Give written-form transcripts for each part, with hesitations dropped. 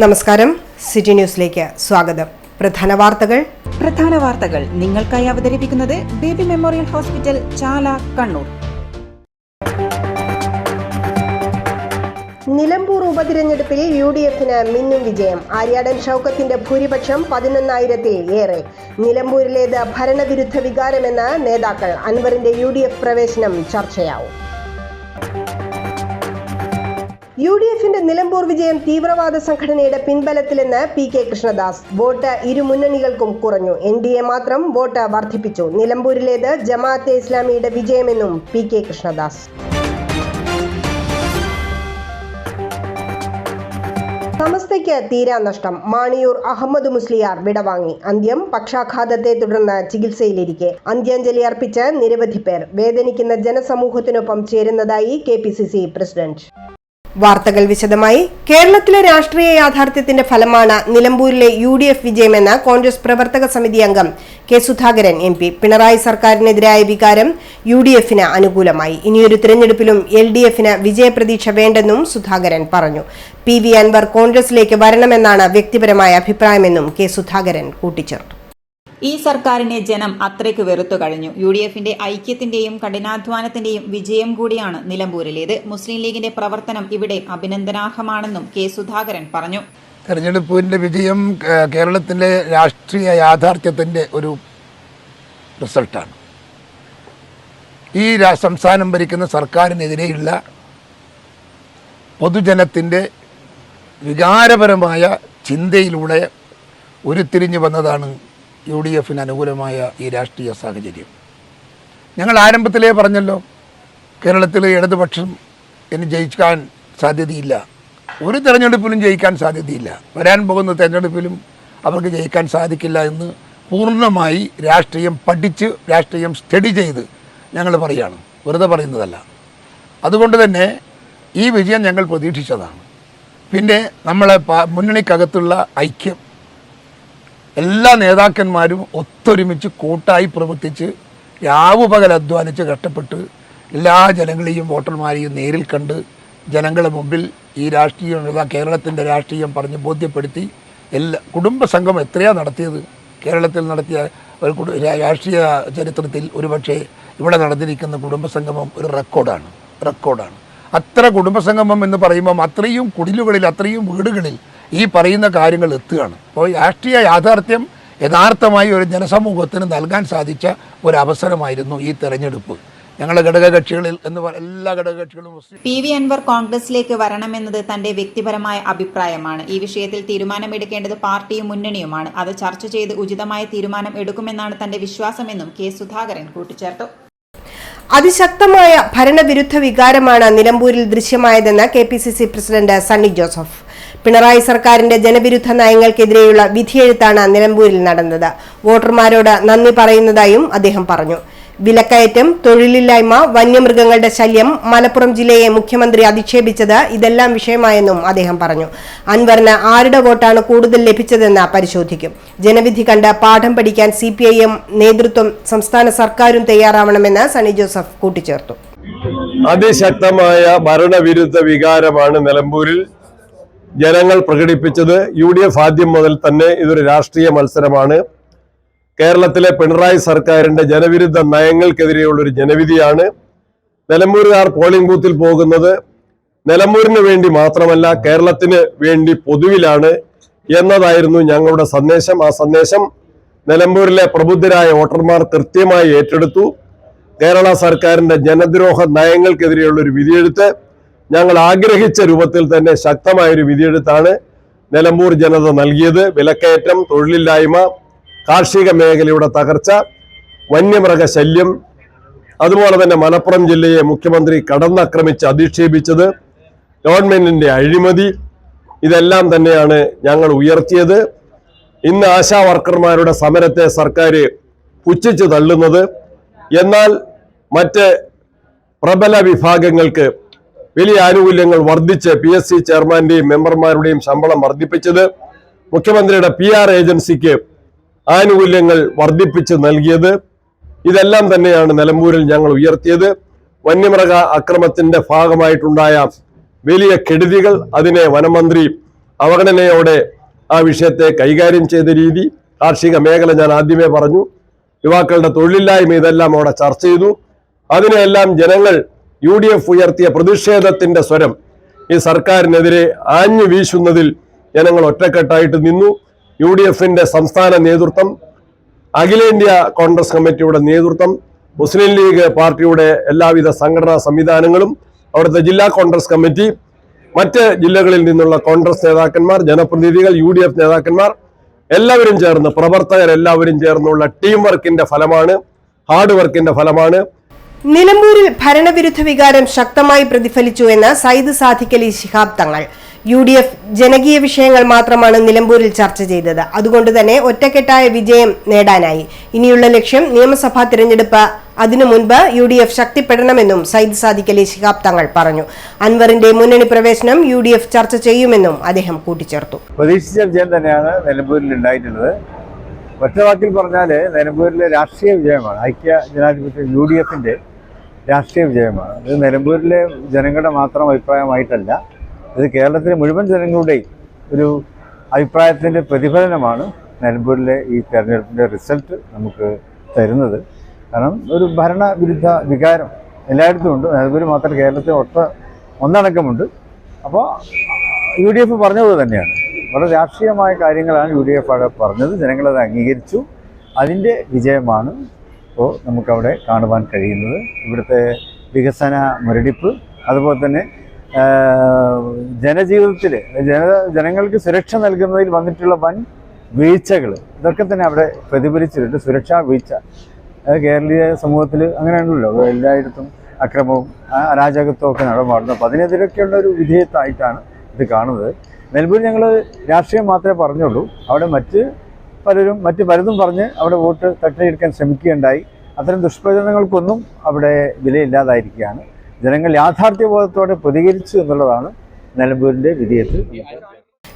നമസ്കാരം, സിറ്റി ന്യൂസിലേക്ക് സ്വാഗതം. പ്രധാന വാർത്തകൾ നിങ്ങൾക്കായി അവതരിപ്പിക്കുന്നത് ബേബി മെമ്മോറിയൽ ഹോസ്പിറ്റൽ, ചാല, കണ്ണൂർ. നിലമ്പൂർ ഉപതിരഞ്ഞെടുപ്പിൽ UDFന് മിന്നും വിജയം. ആര്യാടൻ ഷൗക്കത്തിന്റെ ഭൂരിപക്ഷം 11,000-ൽ ഏറെ. നിലമ്പൂരിലേത് ഭരണവിരുദ്ധ വികാരമെന്ന നേതാക്കൾ. അൻവറിന്റെ UDF പ്രവേശനം ചർച്ചയാവും. UDFന്റെ നിലമ്പൂർ വിജയം തീവ്രവാദ സംഘടനയുടെ പിൻബലത്തിലെന്ന് PK കൃഷ്ണദാസ്. വോട്ട് ഇരു മുന്നണികൾക്കും കുറഞ്ഞു. NDA മാത്രം വോട്ട് വർദ്ധിപ്പിച്ചു. നിലമ്പൂരിലേത് ജമാഅത്തെ ഇസ്ലാമിയുടെ വിജയമെന്നും PK കൃഷ്ണദാസ്. സമസ്തയ്ക്ക് തീരാനഷ്ടം. മാണിയൂർ അഹമ്മദ് മുസ്ലിയാർ വിടവാങ്ങി. അന്ത്യം പക്ഷാഘാതത്തെ തുടർന്ന് ചികിത്സയിലിരിക്കെ. അന്ത്യാഞ്ജലി അർപ്പിച്ച് നിരവധി പേർ. വേദനിക്കുന്ന ജനസമൂഹത്തിനൊപ്പം ചേരുന്നതായി KPCC പ്രസിഡന്റ്. വാർത്തകൾ വിശദമായി. കേരളത്തിലെ രാഷ്ട്രീയ യാഥാർത്ഥ്യത്തിന്റെ ഫലമാണ് നിലമ്പൂരിലെ UDF വിജയമെന്ന് കോൺഗ്രസ് പ്രവർത്തക സമിതി അംഗം K സുധാകരൻ MP. പിണറായി സർക്കാരിനെതിരായ വികാരം UDFന് അനുകൂലമായി. ഇനിയൊരു തിരഞ്ഞെടുപ്പിലും LDFന് വിജയപ്രതീക്ഷ വേണ്ടെന്നും സുധാകരൻ പറഞ്ഞു. PV അൻവർ കോൺഗ്രസിലേക്ക് വരണമെന്നാണ് വ്യക്തിപരമായ അഭിപ്രായമെന്നും K സുധാകരൻ കൂട്ടിച്ചേർത്തു. ഈ സർക്കാരിനെ ജനം അത്രയ്ക്ക് വെറുത്തു കഴിഞ്ഞു. UDFന്റെ ഐക്യത്തിന്റെയും കഠിനാധ്വാനത്തിന്റെയും വിജയം കൂടിയാണ് നിലമ്പൂരിലേത്. മുസ്ലിം ലീഗിന്റെ പ്രവർത്തനം ഇവിടെ അഭിനന്ദനാർഹമാണെന്നും K സുധാകരൻ പറഞ്ഞു. തെരഞ്ഞെടുപ്പിന്റെ വിജയം കേരളത്തിലെ രാഷ്ട്രീയ യാഥാർത്ഥ്യത്തിന്റെ ഒരു റിസൾട്ടാണ്. ഈ സംസ്ഥാനം ഭരിക്കുന്ന സർക്കാരിനെതിരെയുള്ള പൊതുജനത്തിന്റെ വികാരപരമായ ചിന്തയിലൂടെ ഉരുത്തിരിഞ്ഞു വന്നതാണ് UDFന് അനുകൂലമായ ഈ രാഷ്ട്രീയ സാഹചര്യം. ഞങ്ങൾ ആരംഭത്തിലേ പറഞ്ഞല്ലോ, കേരളത്തിലെ ഇടതുപക്ഷം ഇനി ജയിക്കാൻ സാധ്യതയില്ല. ഒരു തെരഞ്ഞെടുപ്പിലും ജയിക്കാൻ സാധ്യതയില്ല. വരാൻ പോകുന്ന തെരഞ്ഞെടുപ്പിലും അവർക്ക് ജയിക്കാൻ സാധിക്കില്ല എന്ന് പൂർണ്ണമായി രാഷ്ട്രീയം പഠിച്ച് രാഷ്ട്രീയം സ്റ്റഡി ചെയ്ത് ഞങ്ങൾ പറയുകയാണ്, വെറുതെ പറയുന്നതല്ല. അതുകൊണ്ട് തന്നെ ഈ വിജയം ഞങ്ങൾ പ്രതീക്ഷിച്ചതാണ്. പിന്നെ നമ്മളെ മുന്നണിക്കകത്തുള്ള ഐക്യം, എല്ലാ നേതാക്കന്മാരും ഒത്തൊരുമിച്ച് കൂട്ടായി പ്രവർത്തിച്ച് രാവുപകൽ അധ്വാനിച്ച് കഷ്ടപ്പെട്ട് എല്ലാ ജനങ്ങളെയും വോട്ടർമാരെയും നേരിൽ കണ്ട് ജനങ്ങളുടെ മുമ്പിൽ ഈ രാഷ്ട്രീയം, കേരളത്തിൻ്റെ രാഷ്ട്രീയം പറഞ്ഞ് ബോധ്യപ്പെടുത്തി. കുടുംബസംഘം എത്രയാണ് നടത്തിയത്? കേരളത്തിൽ നടത്തിയ ഒരു രാഷ്ട്രീയ ചരിത്രത്തിൽ ഒരുപക്ഷെ ഇവിടെ നടന്നിരിക്കുന്ന കുടുംബസംഗമം ഒരു റെക്കോർഡാണ്. അത്ര കുടുംബസംഗമം എന്ന് പറയുമ്പം അത്രയും കുടിലുകളിൽ, അത്രയും വീടുകളിൽ ഈ പറയുന്ന കാര്യങ്ങൾ എത്തുകയാണ്. അപ്പോൾ രാഷ്ട്രീയ യാഥാർത്ഥ്യം യഥാർത്ഥമായി ഒരു ജനസമൂഹത്തിന് നൽകാൻ സാധിച്ച ഒരു അവസരമായിരുന്നു ഈ തെരഞ്ഞെടുപ്പ്. ഞങ്ങളുടെ ഘടകകക്ഷികളിൽ എല്ലാ ഘടകകക്ഷികളും PV അൻവർ കോൺഗ്രസിലേക്ക് വരണമെന്നത് തന്റെ വ്യക്തിപരമായ അഭിപ്രായമാണ്. ഈ വിഷയത്തിൽ തീരുമാനമെടുക്കേണ്ടത് പാർട്ടിയും മുന്നണിയുമാണ്. അത് ചർച്ച ചെയ്ത് ഉചിതമായ തീരുമാനം എടുക്കുമെന്നാണ് തന്റെ വിശ്വാസമെന്നും K സുധാകരൻ കൂട്ടിച്ചേർത്തു. അതിശക്തമായ ഭരണവിരുദ്ധ വികാരമാണ് നിലമ്പൂരിൽ ദൃശ്യമായതെന്ന് KPCC പ്രസിഡന്റ് സണ്ണി ജോസഫ്. പിണറായി സർക്കാരിന്റെ ജനവിരുദ്ധ നയങ്ങൾക്കെതിരെയുള്ള വിധിയെഴുത്താണ് നിലമ്പൂരിൽ നടന്നത്. വോട്ടർമാരോട് നന്ദി പറയുന്നതായും അദ്ദേഹം പറഞ്ഞു. വിലക്കയറ്റം, തൊഴിലില്ലായ്മ, വന്യമൃഗങ്ങളുടെ ശല്യം, മലപ്പുറം ജില്ലയെ മുഖ്യമന്ത്രി അധിക്ഷേപിച്ചത് ഇതെല്ലാം വിഷയമായെന്നും അദ്ദേഹം പറഞ്ഞു. അൻവറിന് ആരുടെ വോട്ടാണ് കൂടുതൽ ലഭിച്ചതെന്ന് പരിശോധിക്കും. ജനവിധി കണ്ട് പാഠം പഠിക്കാൻ CPIM നേതൃത്വം, സംസ്ഥാന സർക്കാരും തയ്യാറാവണമെന്ന് സണ്ണി ജോസഫ് കൂട്ടിച്ചേർത്തു. അതിശക്തമായ ഭരണവിരുദ്ധ വികാരമാണ് നിലമ്പൂരിൽ ജനങ്ങൾ പ്രകടിപ്പിച്ചത്. UDF ആദ്യം മുതൽ തന്നെ ഇതൊരു രാഷ്ട്രീയ മത്സരമാണ്. കേരളത്തിലെ പിണറായി സർക്കാരിന്റെ ജനവിരുദ്ധ നയങ്ങൾക്കെതിരെയുള്ളൊരു ജനവിധിയാണ്. നിലമ്പൂരുകാർ പോളിംഗ് ബൂത്തിൽ പോകുന്നത് നിലമ്പൂരിന് വേണ്ടി മാത്രമല്ല, കേരളത്തിന് വേണ്ടി പൊതുവിലാണ് എന്നതായിരുന്നു ഞങ്ങളുടെ സന്ദേശം. ആ സന്ദേശം നിലമ്പൂരിലെ പ്രബുദ്ധരായ വോട്ടർമാർ കൃത്യമായി ഏറ്റെടുത്തു. കേരള സർക്കാരിന്റെ ജനദ്രോഹ നയങ്ങൾക്കെതിരെയുള്ളൊരു വിധിയെഴുത്ത് ഞങ്ങൾ ആഗ്രഹിച്ച രൂപത്തിൽ തന്നെ ശക്തമായൊരു വിധിയെഴുത്താണ് നിലമ്പൂർ ജനത നൽകിയത്. വിലക്കയറ്റം, തൊഴിലില്ലായ്മ, കാർഷിക മേഖലയുടെ തകർച്ച, വന്യമൃഗ ശല്യം, അതുപോലെ തന്നെ മലപ്പുറം ജില്ലയെ മുഖ്യമന്ത്രി കടന്നാക്രമിച്ച് അധിക്ഷേപിച്ചത്, ഗവൺമെന്റിന്റെ അഴിമതി, ഇതെല്ലാം തന്നെയാണ് ഞങ്ങൾ ഉയർത്തിയത്. ഇന്ന് ആശാ വർക്കർമാരുടെ സമരത്തെ സർക്കാർ പുച്ഛിച്ചു തള്ളുന്നത്, എന്നാൽ മറ്റ് പ്രബല വിഭാഗങ്ങൾക്ക് വലിയ ആനുകൂല്യങ്ങൾ വർദ്ധിച്ച് PSC ചെയർമാന്റെയും മെമ്പർമാരുടെയും ശമ്പളം വർദ്ധിപ്പിച്ചത്, മുഖ്യമന്ത്രിയുടെ PR ഏജൻസിക്ക് ആനുകൂല്യങ്ങൾ വർദ്ധിപ്പിച്ച് നൽകിയത്, ഇതെല്ലാം തന്നെയാണ് നിലമ്പൂരിൽ ഞങ്ങൾ ഉയർത്തിയത്. വന്യമൃഗ അക്രമത്തിന്റെ ഭാഗമായിട്ടുണ്ടായ വലിയ കെടുതികൾ, അതിനെ വനമന്ത്രി അവഗണനയോടെ ആ വിഷയത്തെ കൈകാര്യം ചെയ്ത രീതി, കാർഷിക മേഖല ഞാൻ ആദ്യമേ പറഞ്ഞു, യുവാക്കളുടെ തൊഴിലില്ലായ്മ, ഇതെല്ലാം അവിടെ ചർച്ച ചെയ്തു. അതിനെല്ലാം ജനങ്ങൾ UDF ഉയർത്തിയ പ്രതിഷേധത്തിന്റെ സ്വരം ഈ സർക്കാരിനെതിരെ ആഞ്ഞു വീശുന്നതിൽ ജനങ്ങൾ ഒറ്റക്കെട്ടായിട്ട് നിന്നു. UDFന്റെ സംസ്ഥാന നേതൃത്വം, അഖിലേന്ത്യാ കോൺഗ്രസ് കമ്മിറ്റിയുടെ നേതൃത്വം, മുസ്ലിം ലീഗ് പാർട്ടിയുടെ എല്ലാവിധ സംഘടനാ സംവിധാനങ്ങളും, അവിടുത്തെ ജില്ലാ കോൺഗ്രസ് കമ്മിറ്റി, മറ്റ് ജില്ലകളിൽ നിന്നുള്ള കോൺഗ്രസ് നേതാക്കന്മാർ, ജനപ്രതിനിധികൾ, UDF നേതാക്കന്മാർ എല്ലാവരും ചേർന്ന്, പ്രവർത്തകരെല്ലാവരും ചേർന്നുള്ള ടീം വർക്കിന്റെ ഫലമാണ്, ഹാർഡ് വർക്കിന്റെ ഫലമാണ്. നിലമ്പൂരിൽ ഭരണവിരുദ്ധ വികാരം ശക്തമായി പ്രതിഫലിച്ചുവെന്ന് സയ്യിദ് സാദിഖ് അലി ശിഹാബ് തങ്ങൾ. UDF ജനകീയ വിഷയങ്ങൾ മാത്രമാണ് നിലമ്പൂരിൽ ചർച്ച ചെയ്തത്. അതുകൊണ്ട് തന്നെ ഒറ്റക്കെട്ടായ വിജയം നേടാനായി. ഇനിയുള്ള ലക്ഷ്യം നിയമസഭാ തിരഞ്ഞെടുപ്പ്. അതിനു മുൻപ് UDF ശക്തിപ്പെടണമെന്നും സയ്യിദ് സാദിഖ് അലി ശിഹാബ് തങ്ങൾ പറഞ്ഞു. അൻവറിന്റെ മുന്നണി പ്രവേശനം UDF ചർച്ച ചെയ്യുമെന്നും അദ്ദേഹം കൂട്ടിച്ചേർത്തു. പ്രതീക്ഷിച്ച വിജയം തന്നെയാണ് നിലമ്പൂരിൽ ഉണ്ടായിട്ടുള്ളത്. ഒറ്റവാക്കിൽ പറഞ്ഞാൽ നിലമ്പൂരിലെ രാഷ്ട്രീയ വിജയമാണ്. ഐക്യ ജനാധിപത്യ UDFന്റെ രാഷ്ട്രീയ വിജയമാണ്. ഇത് നിലമ്പൂരിലെ ജനങ്ങളുടെ മാത്രം അഭിപ്രായമായിട്ടല്ല, ഇത് കേരളത്തിലെ മുഴുവൻ ജനങ്ങളുടെയും ഒരു അഭിപ്രായത്തിൻ്റെ പ്രതിഫലനമാണ് നിലമ്പൂരിലെ ഈ തെരഞ്ഞെടുപ്പിൻ്റെ റിസൾട്ട് നമുക്ക് തരുന്നത്. കാരണം ഒരു ഭരണവിരുദ്ധ വികാരം എല്ലായിടത്തും ഉണ്ട്. നിലമ്പൂർ മാത്രം കേരളത്തിൽ ഒന്നടക്കമുണ്ട്. അപ്പോൾ UDF പറഞ്ഞത് തന്നെയാണ്, വളരെ രാഷ്ട്രീയമായ കാര്യങ്ങളാണ് UDF അവിടെ പറഞ്ഞത്. ജനങ്ങളത് അംഗീകരിച്ചു. അതിൻ്റെ വിജയമാണ് ഇപ്പോൾ നമുക്കവിടെ കാണുവാൻ കഴിയുന്നത്. ഇവിടുത്തെ വികസന മുരടിപ്പ്, അതുപോലെ തന്നെ ജനജീവിതത്തിൽ ജനങ്ങൾക്ക് സുരക്ഷ നൽകുന്നതിൽ വന്നിട്ടുള്ള വൻ വീഴ്ചകൾ, ഇതൊക്കെ തന്നെ അവിടെ പ്രതിഫലിച്ചിട്ടുണ്ട്. സുരക്ഷാ വീഴ്ച കേരളീയ സമൂഹത്തിൽ അങ്ങനെയാണല്ലോ, എല്ലായിടത്തും അക്രമവും അരാജകത്വവും ഒക്കെ നടമാടുന്നു. അപ്പോൾ അതിനെതിരൊക്കെയുള്ള ഒരു വിധേയത്തായിട്ടാണ് ഇത് കാണുന്നത്. നിലമ്പൂർ ഞങ്ങൾ രാഷ്ട്രീയം മാത്രമേ പറഞ്ഞുള്ളൂ. അവിടെ മറ്റ് പലതും പറഞ്ഞ് അവിടെ വോട്ട് തട്ടിയെടുക്കാൻ ശ്രമിക്കുകയുണ്ടായി. അത്തരം ദുഷ്പ്രചരണങ്ങൾക്കൊന്നും അവിടെ വിലയില്ലാതായിരിക്കുകയാണ്. ജനങ്ങൾ യാഥാർത്ഥ്യബോധത്തോടെ പ്രതികരിച്ചു എന്നുള്ളതാണ് നിലമ്പൂരിന്റെ വിജയത്തിൽ.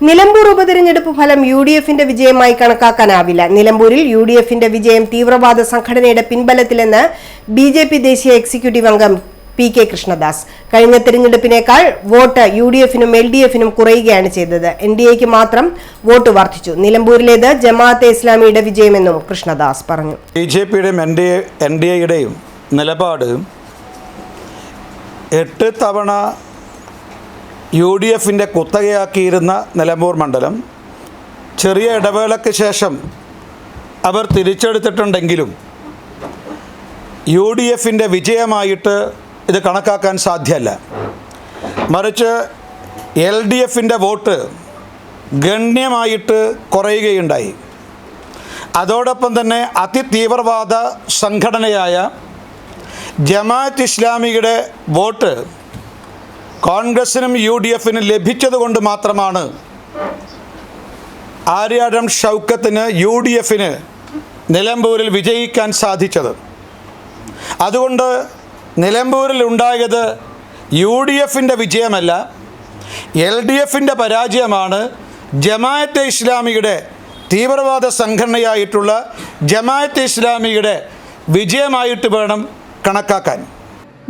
നിലമ്പൂർ ഉപതെരഞ്ഞെടുപ്പ് ഫലം UDFന്റെ വിജയമായി കണക്കാക്കാനാവില്ല. നിലമ്പൂരിൽ UDFന്റെ വിജയം തീവ്രവാദ സംഘടനയുടെ പിൻബലത്തിലെന്ന് BJP ദേശീയ എക്സിക്യൂട്ടീവ് അംഗം PK കൃഷ്ണദാസ്. കഴിഞ്ഞ തെരഞ്ഞെടുപ്പിനേക്കാൾ വോട്ട് UDFനും LDFനും കുറയുകയാണ് ചെയ്തത്. NDAക്ക് മാത്രം വോട്ട് വർദ്ധിച്ചു. നിലമ്പൂരിലേത് ജമാഅത്തെ ഇസ്ലാമിയുടെ വിജയമെന്നും കൃഷ്ണദാസ് പറഞ്ഞു. BJPയുടെയും NDAയുടെയും നിലപാട് 8 തവണ UDFന്റെ കുത്തകയാക്കിയിരുന്ന നിലമ്പൂർ മണ്ഡലം ചെറിയ ഇടവേളയ്ക്ക് ശേഷം അവർ തിരിച്ചെടുത്തിട്ടുണ്ടെങ്കിലും UDFന്റെ വിജയമായിട്ട് ഇത് കണക്കാക്കാൻ സാധ്യമല്ല. മറിച്ച് LDFന്റെ വോട്ട് ഗണ്യമായിട്ട് കുറയുകയുണ്ടായി. അതോടൊപ്പം തന്നെ അതിതീവ്രവാദ സംഘടനയായ ജമാഅത്ത് ഇസ്ലാമിയുടെ വോട്ട് കോൺഗ്രസിനും UDFനും ലഭിച്ചതുകൊണ്ട് മാത്രമാണ് ആര്യാടൻ ഷൗക്കത്തിന് UDFന് നിലമ്പൂരിൽ വിജയിക്കാൻ സാധിച്ചത്. അതുകൊണ്ട് നിലമ്പൂരിൽ ഉണ്ടായത് UDFന്റെ വിജയമല്ല, LDFന്റെ പരാജയമാണ്. ജമാഅത്തെ ഇസ്ലാമിയുടെ തീവ്രവാദ സംഘടനയായിട്ടുള്ള ജമാഅത്തെ ഇസ്ലാമിയുടെ വിജയമായിട്ട് വേണം കണക്കാക്കാൻ.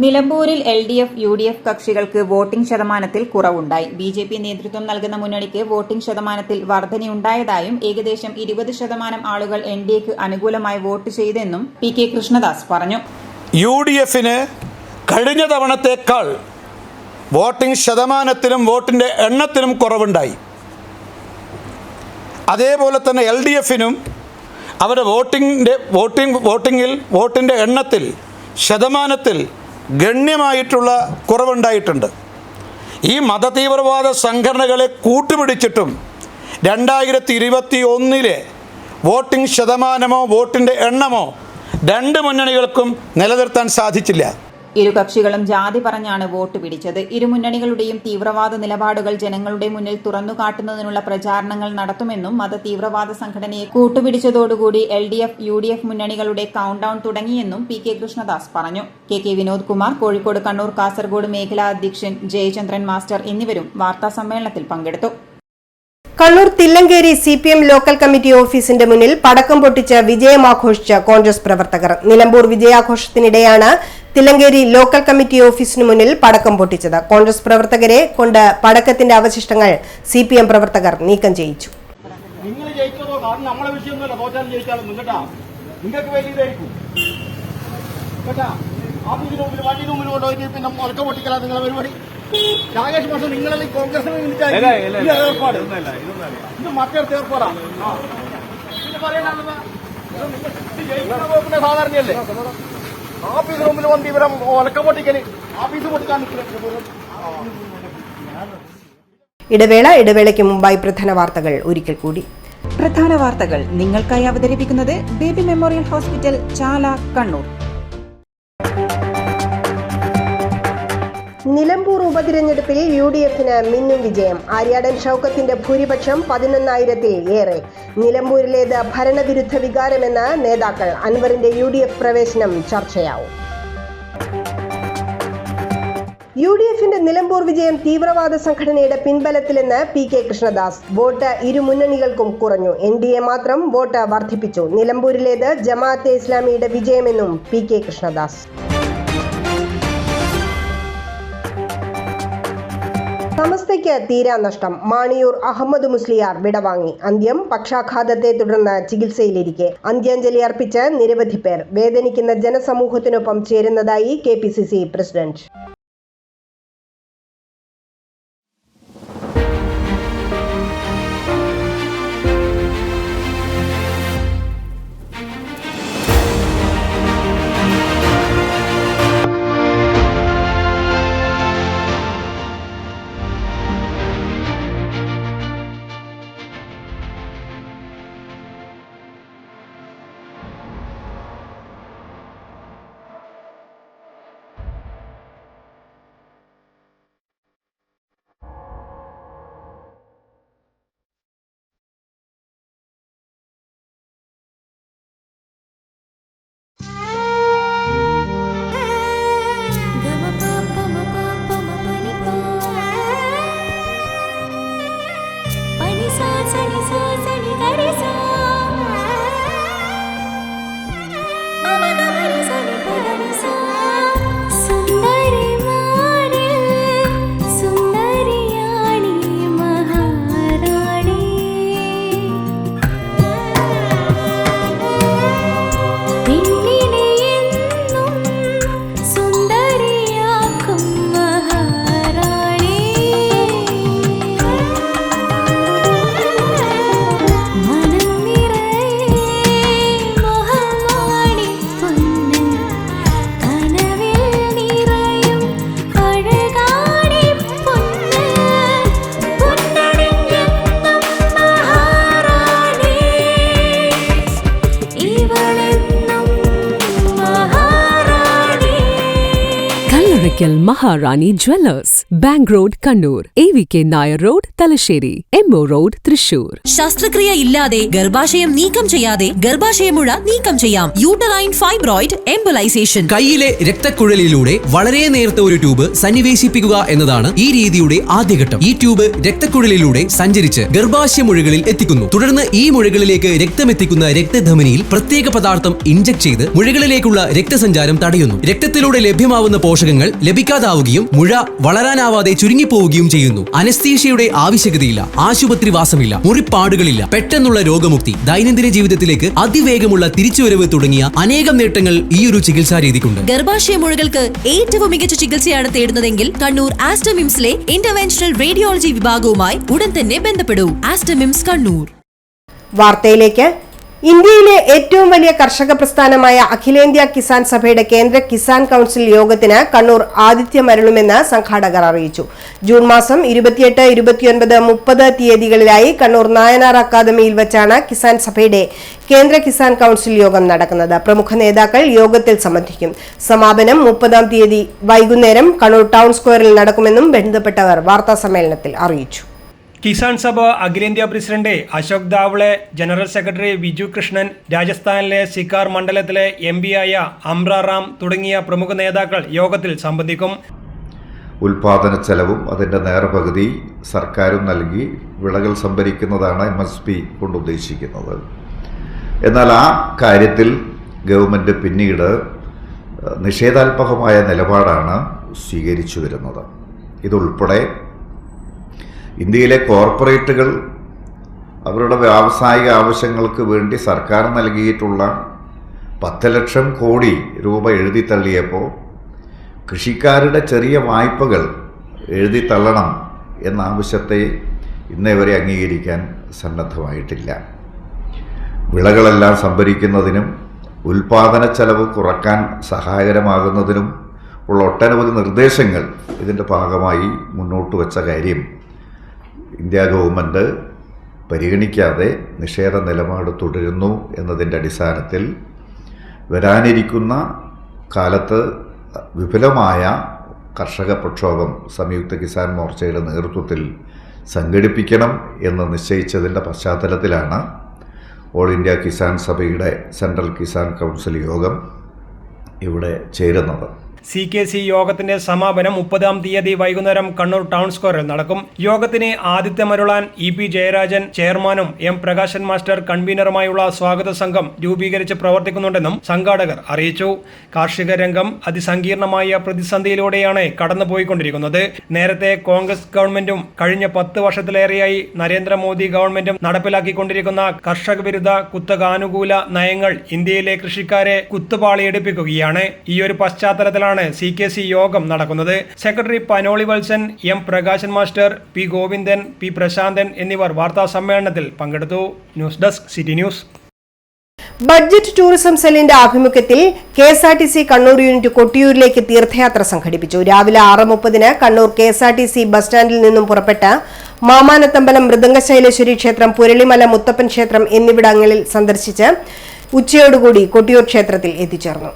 നിലമ്പൂരിൽ LDF, UDF കക്ഷികൾക്ക് വോട്ടിംഗ് ശതമാനത്തിൽ കുറവുണ്ടായി. BJP നേതൃത്വം നൽകുന്ന മുന്നണിക്ക് വോട്ടിംഗ് ശതമാനത്തിൽ വർധനയുണ്ടായതായും ഏകദേശം 20% ആളുകൾ NDAക്ക് അനുകൂലമായി വോട്ട് ചെയ്തെന്നും PK കൃഷ്ണദാസ് പറഞ്ഞു. UDFന് കഴിഞ്ഞ തവണത്തേക്കാൾ വോട്ടിംഗ് ശതമാനത്തിലും വോട്ടിൻ്റെ എണ്ണത്തിലും കുറവുണ്ടായി. അതേപോലെ തന്നെ LDFനും അവരുടെ വോട്ടിൻ്റെ എണ്ണത്തിൽ ശതമാനത്തിൽ ഗണ്യമായിട്ടുള്ള കുറവുണ്ടായിട്ടുണ്ട്. ഈ മതതീവ്രവാദ സംഘടനകളെ കൂട്ടുപിടിച്ചിട്ടും 2021 വോട്ടിംഗ് ശതമാനമോ വോട്ടിൻ്റെ എണ്ണമോ രണ്ട് മുന്നണികൾക്കും നിലനിർത്താൻ സാധിച്ചില്ല. ഇരു കക്ഷികളും ജാതി പറഞ്ഞാണ് വോട്ട് പിടിച്ചത്. ഇരു മുന്നണികളുടെയും തീവ്രവാദ നിലപാടുകൾ ജനങ്ങളുടെ മുന്നിൽ തുറന്നുകാട്ടുന്നതിനുള്ള പ്രചാരണങ്ങൾ നടത്തുമെന്നും മതതീവ്രവാദ സംഘടനയെ കൂട്ടുപിടിച്ചതോടുകൂടി LDF, UDF മുന്നണികളുടെ കൗണ്ട് ഡൌൺ തുടങ്ങിയെന്നും PK കൃഷ്ണദാസ് പറഞ്ഞു. KK വിനോദ് കുമാർ, കോഴിക്കോട്, കണ്ണൂർ, കാസർഗോഡ് മേഖലാ അധ്യക്ഷൻ ജയചന്ദ്രൻ മാസ്റ്റർ എന്നിവരും വാർത്താസമ്മേളനത്തിൽ പങ്കെടുത്തു. Kannur Thillankeri CPM local committee ഓഫീസിന്റെ മുന്നിൽ പടക്കം പൊട്ടിച്ച് വിജയമാഘോഷിച്ച കോൺഗ്രസ് പ്രവർത്തകർ. നിലമ്പൂർ വിജയാഘോഷത്തിനിടെയാണ് തില്ലങ്കേരി ലോക്കൽ കമ്മിറ്റി ഓഫീസിനു മുന്നിൽ പടക്കം പൊട്ടിച്ചത്. കോൺഗ്രസ് പ്രവർത്തകരെ കൊണ്ട് പടക്കത്തിന്റെ അവശിഷ്ടങ്ങൾ CPM പ്രവർത്തകർ നീക്കം ചെയ്യിച്ചു. നിങ്ങൾ ജയിച്ചതോ കാരണം നമ്മളെ വിഷയമൊന്നുമല്ല, തോറ്റാലും ജയിച്ചാലും കേട്ടാ, നിങ്ങൾക്ക് വലിയതായിരിക്കും കേട്ടാ. ആഫീസിന് മുമ്പിൽ വണ്ടിന് മുമ്പിൽ കൊണ്ടുപോയിട്ട് പിന്നെ മുറക്ക പൊട്ടിക്കല നിങ്ങളെ പരിപാടി. രാകേഷ് മാഷ് നിങ്ങളെ കോൺഗ്രസിന് ഏർപ്പാട് ഇത് മറ്റേടത്ത് ഏർപ്പാടാണ്. പിന്നെ പറയാനുള്ളത് ജയിക്കുന്ന വകുപ്പിന്റെ സാധാരണയല്ലേ. ആഫീസിന് മുമ്പിൽ വണ്ടി ഇവരെ ഒലക്ക പൊട്ടിക്കല്, ആഫീസ് പൊട്ടിക്കാൻ ഇടവേളയ്ക്ക് മുമ്പായി പ്രധാന വാർത്തകൾ ഒരിക്കൽ കൂടി. പ്രധാന വാർത്തകൾ നിങ്ങൾക്കായി അവതരിപ്പിക്കുന്നത് ബേബി മെമ്മോറിയൽ ഹോസ്പിറ്റൽ, ചാല, കണ്ണൂർ. നിലമ്പൂർ ഉപതിരഞ്ഞെടുപ്പിൽ UDFന് മിന്നും വിജയം. ആര്യാടൻ ഷൌക്കത്തിന്റെ ഭൂരിപക്ഷം 11,000-ൽ ഏറെ. നിലമ്പൂരിലേത് ഭരണവിരുദ്ധ വികാരമെന്ന് നേതാക്കൾ. അൻവറിന്റെ UDF പ്രവേശനം ചർച്ചയാവും. UDFന്റെ നിലമ്പൂർ വിജയം തീവ്രവാദ സംഘടനയുടെ പിൻബലത്തിലെന്ന് PK കൃഷ്ണദാസ്. വോട്ട് ഇരു മുന്നണികൾക്കും കുറഞ്ഞു. NDA മാത്രം വോട്ട് വർദ്ധിപ്പിച്ചു. നിലമ്പൂരിലേത് ജമാഅത്തെ ഇസ്ലാമിയുടെ വിജയമെന്നും PK കൃഷ്ണദാസ്. സമസ്തയ്ക്ക് തീരാനഷ്ടം. മാണിയൂർ അഹമ്മദ് മുസ്ലിയാർ വിടവാങ്ങി. അന്ത്യം പക്ഷാഘാതത്തെ തുടർന്ന് ചികിത്സയിലിരിക്കെ. അന്ത്യാഞ്ജലി അർപ്പിച്ച് നിരവധി പേർ. വേദനിക്കുന്ന ജനസമൂഹത്തിനൊപ്പം ചേരുന്നതായി KPCC president. Maharani Jewellers, Bank Road, Kannur, AVK Nair Road, Talasheri, MO Road, Thrissur. ശസ്ത്രക്രിയ ഇല്ലാതെ ഗർഭാശയം നീക്കം ചെയ്യാതെ ഗർഭാശയമുഴ നീക്കം ചെയ്യാം. Uterine fibroid embolisation. കൈയിലെ രക്തക്കുഴലിലൂടെ വളരെ നേർത്ത ഒരു ട്യൂബ് സന്നിവേശിപ്പിക്കുക എന്നതാണ് ഈ രീതിയുടെ ആദ്യഘട്ടം. ഈ ട്യൂബ് രക്തക്കുഴലിലൂടെ സഞ്ചരിച്ച് ഗർഭാശയമുഴകളിൽ എത്തിക്കുന്നു. തുടർന്ന് ഈ മുഴകളിലേക്ക് രക്തമെത്തിക്കുന്ന രക്തധമനിയിൽ പ്രത്യേക പദാർത്ഥം ഇൻജക്ട് ചെയ്ത് മുഴകളിലേക്കുള്ള രക്തസഞ്ചാരം തടയുന്നു. രക്തത്തിലൂടെ ലഭ്യമാവുന്ന പോഷകങ്ങൾ ലഭിക്കാതാവുകയും മുഴ വളരാനാവാതെ ചുരുങ്ങിപ്പോവുകയും ചെയ്യുന്നു. അനസ്തീഷ്യയുടെ ആവശ്യകതയില്ല, ആശുപത്രിവാസമില്ല, മുറിപ്പാടുകളില്ല, പെട്ടെന്നുള്ള രോഗമുക്തി, ദൈനംദിന ജീവിതത്തിലേക്ക് അതിവേഗമുള്ള തിരിച്ചുവരവ് തുടങ്ങിയ അനേകം നേട്ടങ്ങൾ ഈ ഒരു ചികിത്സാ രീതിക്കുണ്ട്. ഗർഭാശയ മുഴകൾക്ക് ഏറ്റവും മികച്ച ചികിത്സയാണ് തേടുന്നതെങ്കിൽ കണ്ണൂർ ആസ്റ്റമിംസിലെ ഇന്റർവെൻഷണൽ റേഡിയോളജി വിഭാഗവുമായി ഉടൻ തന്നെ ബന്ധപ്പെടൂ. ആസ്റ്റമിംസ് കണ്ണൂർ. വാർത്തയിലേക്ക്. ഇന്ത്യയിലെ ഏറ്റവും വലിയ കർഷക പ്രസ്ഥാനമായ അഖിലേന്ത്യാ കിസാൻ സഭയുടെ കേന്ദ്ര കിസാൻ കൌൺസിൽ യോഗത്തിന് കണ്ണൂർ ആതിഥ്യമരുളുമെന്ന് സംഘാടകർ അറിയിച്ചു. ജൂൺ മാസം 28, 29, 30 തീയതികളിലായി കണ്ണൂർ നായനാർ അക്കാദമിയിൽ വെച്ചാണ് കിസാൻ സഭയുടെ കേന്ദ്ര കിസാൻ കൌൺസിൽ യോഗം നടക്കുന്നത്. പ്രമുഖ നേതാക്കൾ യോഗത്തിൽ സംബന്ധിക്കും. സമാപനം 30-ാം തീയതി വൈകുന്നേരം കണ്ണൂർ ടൗൺ സ്ക്വയറിൽ നടക്കുമെന്നും ബന്ധപ്പെട്ടവർ വാർത്താസമ്മേളനത്തിൽ അറിയിച്ചു. കിസാൻ സഭ അഖിലേന്ത്യാ president Ashok Dhawale, general secretary Viju Krishnan, രാജസ്ഥാനിലെ സിക്കാർ മണ്ഡലത്തിലെ MP ആയ അമ്ര റാം തുടങ്ങിയ പ്രമുഖ നേതാക്കൾ യോഗത്തിൽ സംബന്ധിക്കും. ഉൽപാദന ചെലവും അതിൻ്റെ നേർപകുതി സർക്കാരും നൽകി വിളകൾ സംഭരിക്കുന്നതാണ് MSP കൊണ്ട് ഉദ്ദേശിക്കുന്നത്. എന്നാൽ ആ കാര്യത്തിൽ ഗവൺമെൻറ് പിന്നീട് നിഷേധാത്മകമായ നിലപാടാണ് സ്വീകരിച്ചു വരുന്നത്. ഇതുൾപ്പെടെ ഇന്ത്യയിലെ കോർപ്പറേറ്റുകൾ അവരുടെ വ്യാവസായിക ആവശ്യങ്ങൾക്ക് വേണ്ടി സർക്കാർ നൽകിയിട്ടുള്ള 10 ലക്ഷം കോടി രൂപ എഴുതിത്തള്ളിയപ്പോൾ കൃഷിക്കാരുടെ ചെറിയ വായ്പകൾ എഴുതിത്തള്ളണം എന്ന ആവശ്യത്തെ ഇന്നേവരെ അംഗീകരിക്കാൻ സന്നദ്ധമായിട്ടില്ല. വിളകളെല്ലാം സംഭരിക്കുന്നതിനും ഉൽപാദന ചെലവ് കുറക്കാൻ സഹായകരമാകുന്നതിനും ഉള്ള ഒട്ടനവധി നിർദ്ദേശങ്ങൾ ഇതിൻ്റെ ഭാഗമായി മുന്നോട്ട് വച്ച കാര്യം ഇന്ത്യ ഗവൺമെൻറ് പരിഗണിക്കാതെ നിഷേധ നിലപാട് തുടരുന്നു എന്നതിൻ്റെ അടിസ്ഥാനത്തിൽ വരാനിരിക്കുന്ന കാലത്ത് വിപുലമായ കർഷക പ്രക്ഷോഭം സംയുക്ത കിസാൻ മോർച്ചയുടെ നേതൃത്വത്തിൽ സംഘടിപ്പിക്കണം എന്ന് നിശ്ചയിച്ചതിൻ്റെ പശ്ചാത്തലത്തിലാണ് ഓൾ ഇന്ത്യ കിസാൻ സഭയുടെ സെൻട്രൽ കിസാൻ കൗൺസിൽ യോഗം ഇവിടെ ചേരുന്നത്. CKC യോഗത്തിന്റെ സമാപനം 30-ാം തീയതി വൈകുന്നേരം കണ്ണൂർ ടൗൺ സ്ക്വയറിൽ നടക്കും. യോഗത്തിന് ആതിഥ്യമരുളാൻ EP ജയരാജൻ ചെയർമാനും M പ്രകാശൻ മാസ്റ്റർ കൺവീനറുമായുള്ള സ്വാഗത സംഘം രൂപീകരിച്ച് പ്രവർത്തിക്കുന്നുണ്ടെന്നും സംഘാടകർ അറിയിച്ചു. കാർഷിക രംഗം അതിസങ്കീർണമായ പ്രതിസന്ധിയിലൂടെയാണ് കടന്നുപോയിക്കൊണ്ടിരിക്കുന്നത്. നേരത്തെ കോൺഗ്രസ് ഗവൺമെന്റും കഴിഞ്ഞ 10 വർഷത്തിലേറെയായി നരേന്ദ്രമോദി ഗവൺമെന്റും നടപ്പിലാക്കിക്കൊണ്ടിരിക്കുന്ന കർഷക വിരുദ്ധ കുത്തകാനുകൂല നയങ്ങൾ ഇന്ത്യയിലെ കൃഷിക്കാരെ കുത്തുപാളിയെടുപ്പിക്കുകയാണ്. ഈയൊരു പശ്ചാത്തലത്തിലാണ് CKC യോഗം നടക്കുന്നത്. Secretary Panoli Valsan, M Prakashan master, P Govindan, P Prasanthan എന്നിവർ വാർത്താ സമ്മേളനത്തിൽ പങ്കെടുത്തു. News desk city news. Budget tourism സെല്ലിന്റെ ആഭിമുഖ്യത്തിൽ KSRTC കണ്ണൂർ യൂണിറ്റ് കൊട്ടിയൂരിലേക്ക് തീർത്ഥയാത്ര സംഘടിപ്പിച്ചു. രാവിലെ 6:30 കണ്ണൂർ KSRTC ബസ് സ്റ്റാൻഡിൽ നിന്നും പുറപ്പെട്ട മാമാനത്തമ്പലം മൃദംഗശൈലേശ്വരി ക്ഷേത്രം, പുരളിമല മുത്തപ്പൻ ക്ഷേത്രം എന്നിവിടങ്ങളിൽ സന്ദർശിച്ച് ഉച്ചയോടുകൂടി കൊട്ടിയൂർ ക്ഷേത്രത്തിൽ എത്തിച്ചേർന്നു.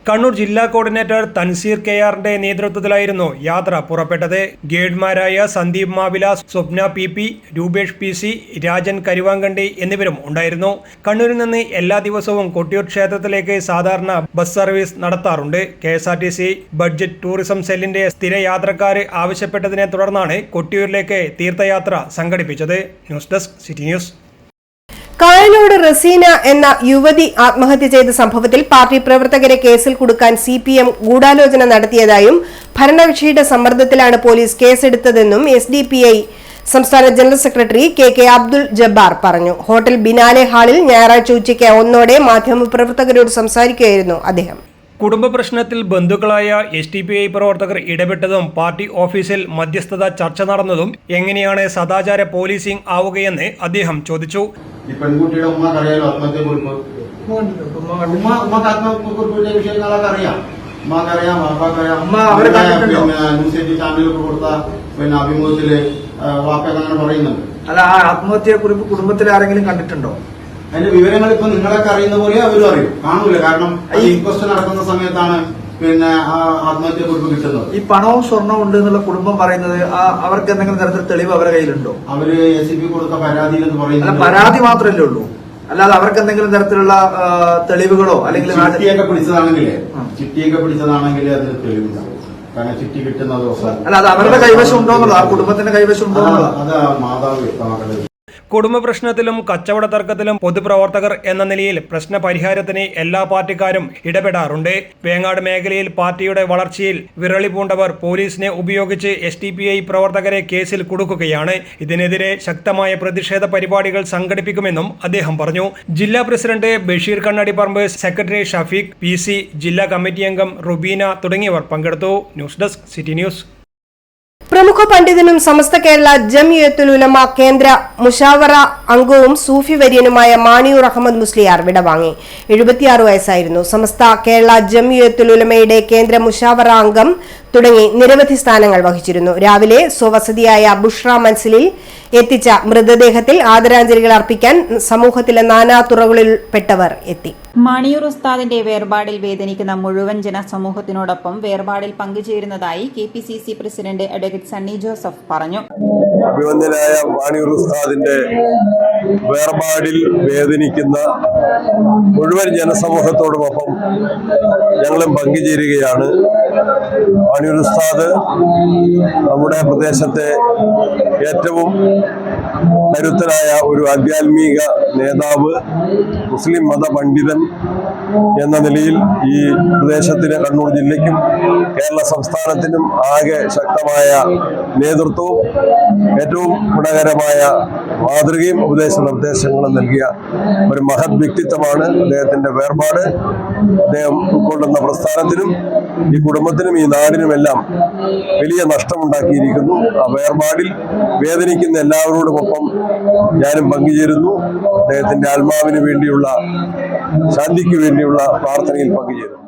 കണ്ണൂർ ജില്ലാ കോർഡിനേറ്റർ തൻസീർ KR നേതൃത്വത്തിലായിരുന്നു യാത്ര പുറപ്പെട്ടത്. ഗൈഡ്മാരായ സന്ദീപ് മാവിലാസ്, സ്വപ്ന PP, രൂപേഷ് PC, രാജൻ കരുവാങ്കണ്ടി എന്നിവരും ഉണ്ടായിരുന്നു. കണ്ണൂരിൽ നിന്ന് എല്ലാ ദിവസവും കൊട്ടിയൂർ ക്ഷേത്രത്തിലേക്ക് സാധാരണ ബസ് സർവീസ് നടത്താറുണ്ട്. KSRTC ബഡ്ജറ്റ് ടൂറിസം സെല്ലിന്റെ സ്ഥിര യാത്രക്കാര് ആവശ്യപ്പെട്ടതിനെ തുടർന്നാണ് കൊട്ടിയൂരിലേക്ക് തീർത്ഥയാത്ര സംഘടിപ്പിച്ചത്. News desk city news. Kayalode Raseena എന്ന യുവതി ആത്മഹത്യ ചെയ്ത സംഭവത്തിൽ പാർട്ടി പ്രവർത്തകരെ കേസിൽ കുടുക്കാൻ CPM ഗൂഢാലോചന നടത്തിയതായും ഭരണകക്ഷിയുടെ സമ്മർദ്ദത്തിലാണ് പോലീസ് കേസെടുത്തതെന്നും SDPI സംസ്ഥാന general secretary KK Abdul Jabbar പറഞ്ഞു. ഹോട്ടൽ ബിനാലെ ഹാളിൽ ഞായറാഴ്ച ഉച്ചയ്ക്ക് 1 മാധ്യമപ്രവർത്തകരോട് സംസാരിക്കുകയായിരുന്നു അദ്ദേഹം. കുടുംബ പ്രശ്നത്തിൽ ബന്ധുക്കളായ SDPI പ്രവർത്തകർ ഇടപെട്ടതും പാർട്ടി ഓഫീസിൽ മധ്യസ്ഥത ചർച്ച നടന്നതും എങ്ങനെയാണ് സദാചാര പോലീസിംഗ് ആവുകയെന്ന് അദ്ദേഹം ചോദിച്ചു. ഈ പെൺകുട്ടിയുടെ ഉമ്മക്കറിയാലോ ആത്മഹത്യക്കുറിപ്പ്. ഉമ്മക്ക് ആത്മഹത്യക്കുറിപ്പിന്റെ വിഷയങ്ങളൊക്കെ അറിയാം. ഉമ്മക്കറിയാം, വാപ്പാക്കറിയാം. ന്യൂസ് ചാനലിലൊക്കെ കൊടുത്ത അഭിമുഖത്തില് വാപ്പൊക്കെ അങ്ങനെ പറയുന്നുണ്ട്. അല്ല, ആ ആത്മഹത്യക്കുറിപ്പ് കുടുംബത്തിൽ ആരെങ്കിലും കണ്ടിട്ടുണ്ടോ? അതിന്റെ വിവരങ്ങൾ ഇപ്പൊ നിങ്ങളൊക്കെ അറിയുന്ന പോലെ അവരും അറിയും. കാണൂല, കാരണം ഇൻക്വസ്റ്റ് നടക്കുന്ന സമയത്താണ് ആ ആത്മഹത്യക്കുറിപ്പ് കിട്ടുന്നത്. ഈ പണവും സ്വർണവും ഉണ്ട് എന്നുള്ള കുടുംബം പറയുന്നത് അവർക്ക് എന്തെങ്കിലും തരത്തിൽ തെളിവ് അവരുടെ കയ്യിലുണ്ടോ? അവര് SCP കൊടുത്ത പരാതിയിലെന്ന് പറയുന്നത് പരാതി മാത്രമല്ലേ ഉള്ളൂ, അല്ലാതെ അവർക്ക് എന്തെങ്കിലും തരത്തിലുള്ള തെളിവുകളോ അല്ലെങ്കിൽ ചിട്ടിയൊക്കെ പിടിച്ചതാണെങ്കിൽ അതിന് തെളിവുണ്ടാവും. കാരണം ചിട്ടി കിട്ടുന്ന ദിവസം അല്ല, അത് അവരുടെ കൈവശം ഉണ്ടോ എന്നുള്ളത്, ആ കുടുംബത്തിന്റെ കൈവശം ഉണ്ടോ എന്നുള്ളത് അത് മാതാവ് വ്യക്തമാക്കേണ്ടത്. കുടുംബ പ്രശ്നത്തിലും കച്ചവട തർക്കത്തിലും പൊതുപ്രവർത്തകർ എന്ന നിലയിൽ പ്രശ്ന പരിഹാരത്തിന് എല്ലാ പാർട്ടിക്കാരും ഇടപെടാറുണ്ട്. വേങ്ങാട് മേഖലയിൽ പാർട്ടിയുടെ വളർച്ചയിൽ വിരളി പൂണ്ടവർ പോലീസിനെ ഉപയോഗിച്ച് SDPI പ്രവർത്തകരെ കേസിൽ കുടുക്കുകയാണ്. ഇതിനെതിരെ ശക്തമായ പ്രതിഷേധ പരിപാടികൾ സംഘടിപ്പിക്കുമെന്നും അദ്ദേഹം പറഞ്ഞു. ജില്ലാ president Basheer Kannadiparamba, secretary Shafeeq PC, ജില്ലാ കമ്മിറ്റി അംഗം റുബീന തുടങ്ങിയവർ പങ്കെടുത്തു. News desk city news. പ്രമുഖ പണ്ഡിതനും സമസ്ത കേരള ജംഇയ്യത്തുൽ ഉലമ കേന്ദ്ര മുഷാവറ അംഗവും സൂഫി വര്യനുമായ മാണിയൂർ അഹമ്മദ് മുസ്ലിയാർ വിടവാങ്ങി. 76 വയസ്സായിരുന്നു. സമസ്ത കേരള ജംഇയ്യത്തുൽ ഉലമയുടെ കേന്ദ്ര മുഷാവറ അംഗം തുടങ്ങി നിരവധി സ്ഥാനങ്ങൾ വഹിച്ചിരുന്നു. രാവിലെ സ്വവസതിയായ ബുഷ്ര മൻസിലിൽ എത്തിച്ച മൃതദേഹത്തിൽ ആദരാഞ്ജലികൾ അർപ്പിക്കാൻ സമൂഹത്തിലെ നാനാതുറകളിൽപ്പെട്ടവർ എത്തി. മാണിയൂർ ഉസ്താദിന്റെ വേർപാടിൽ വേദനിക്കുന്ന മുഴുവൻ ജനസമൂഹത്തിനോടൊപ്പം വേർപാടിൽ പങ്കുചേരുന്നതായി KPCC president advocate Sunny Joseph പറഞ്ഞു. അഭിവന്ദനായ മാണിയൂർ ഉസ്താദിന്റെ വേർപാടിൽ വേദനിക്കുന്ന മുഴുവൻ ജനസമൂഹത്തോടുമൊപ്പം ഞങ്ങളും പങ്കുചേരുകയാണ്. മാണിയൂർ ഉസ്താദ് നമ്മുടെ പ്രദേശത്തെ ഏറ്റവും കരുത്തനായ ഒരു ആധ്യാത്മിക നേതാവ്, മുസ്ലിം മത പണ്ഡിതൻ എന്ന നിലയിൽ ഈ പ്രദേശത്തിന്, കണ്ണൂർ ജില്ലയ്ക്കും കേരള സംസ്ഥാനത്തിനും ആകെ ശക്തമായ നേതൃത്വവും ഏറ്റവും ഗുണകരമായ മാതൃകയും ഉപദേശ നിർദ്ദേശങ്ങളും നൽകിയ ഒരു മഹത് വ്യക്തിത്വമാണ് അദ്ദേഹത്തിന്റെ വേർപാട്. അദ്ദേഹം ഉൾക്കൊള്ളുന്ന പ്രസ്ഥാനത്തിനും ഈ കുടുംബത്തിനും ഈ നാടിനുമെല്ലാം വലിയ നഷ്ടമുണ്ടാക്കിയിരിക്കുന്നു. ആ വേർപാടിൽ വേദനിക്കുന്ന എല്ലാവരോടുമൊപ്പം ഞാനും പങ്കുചേരുന്നു. അദ്ദേഹത്തിന്റെ ആത്മാവിന് വേണ്ടിയുള്ള, ശാന്തിക്ക് വേണ്ടിയുള്ള പ്രാർത്ഥനയിൽ പങ്കുചേരുന്നു.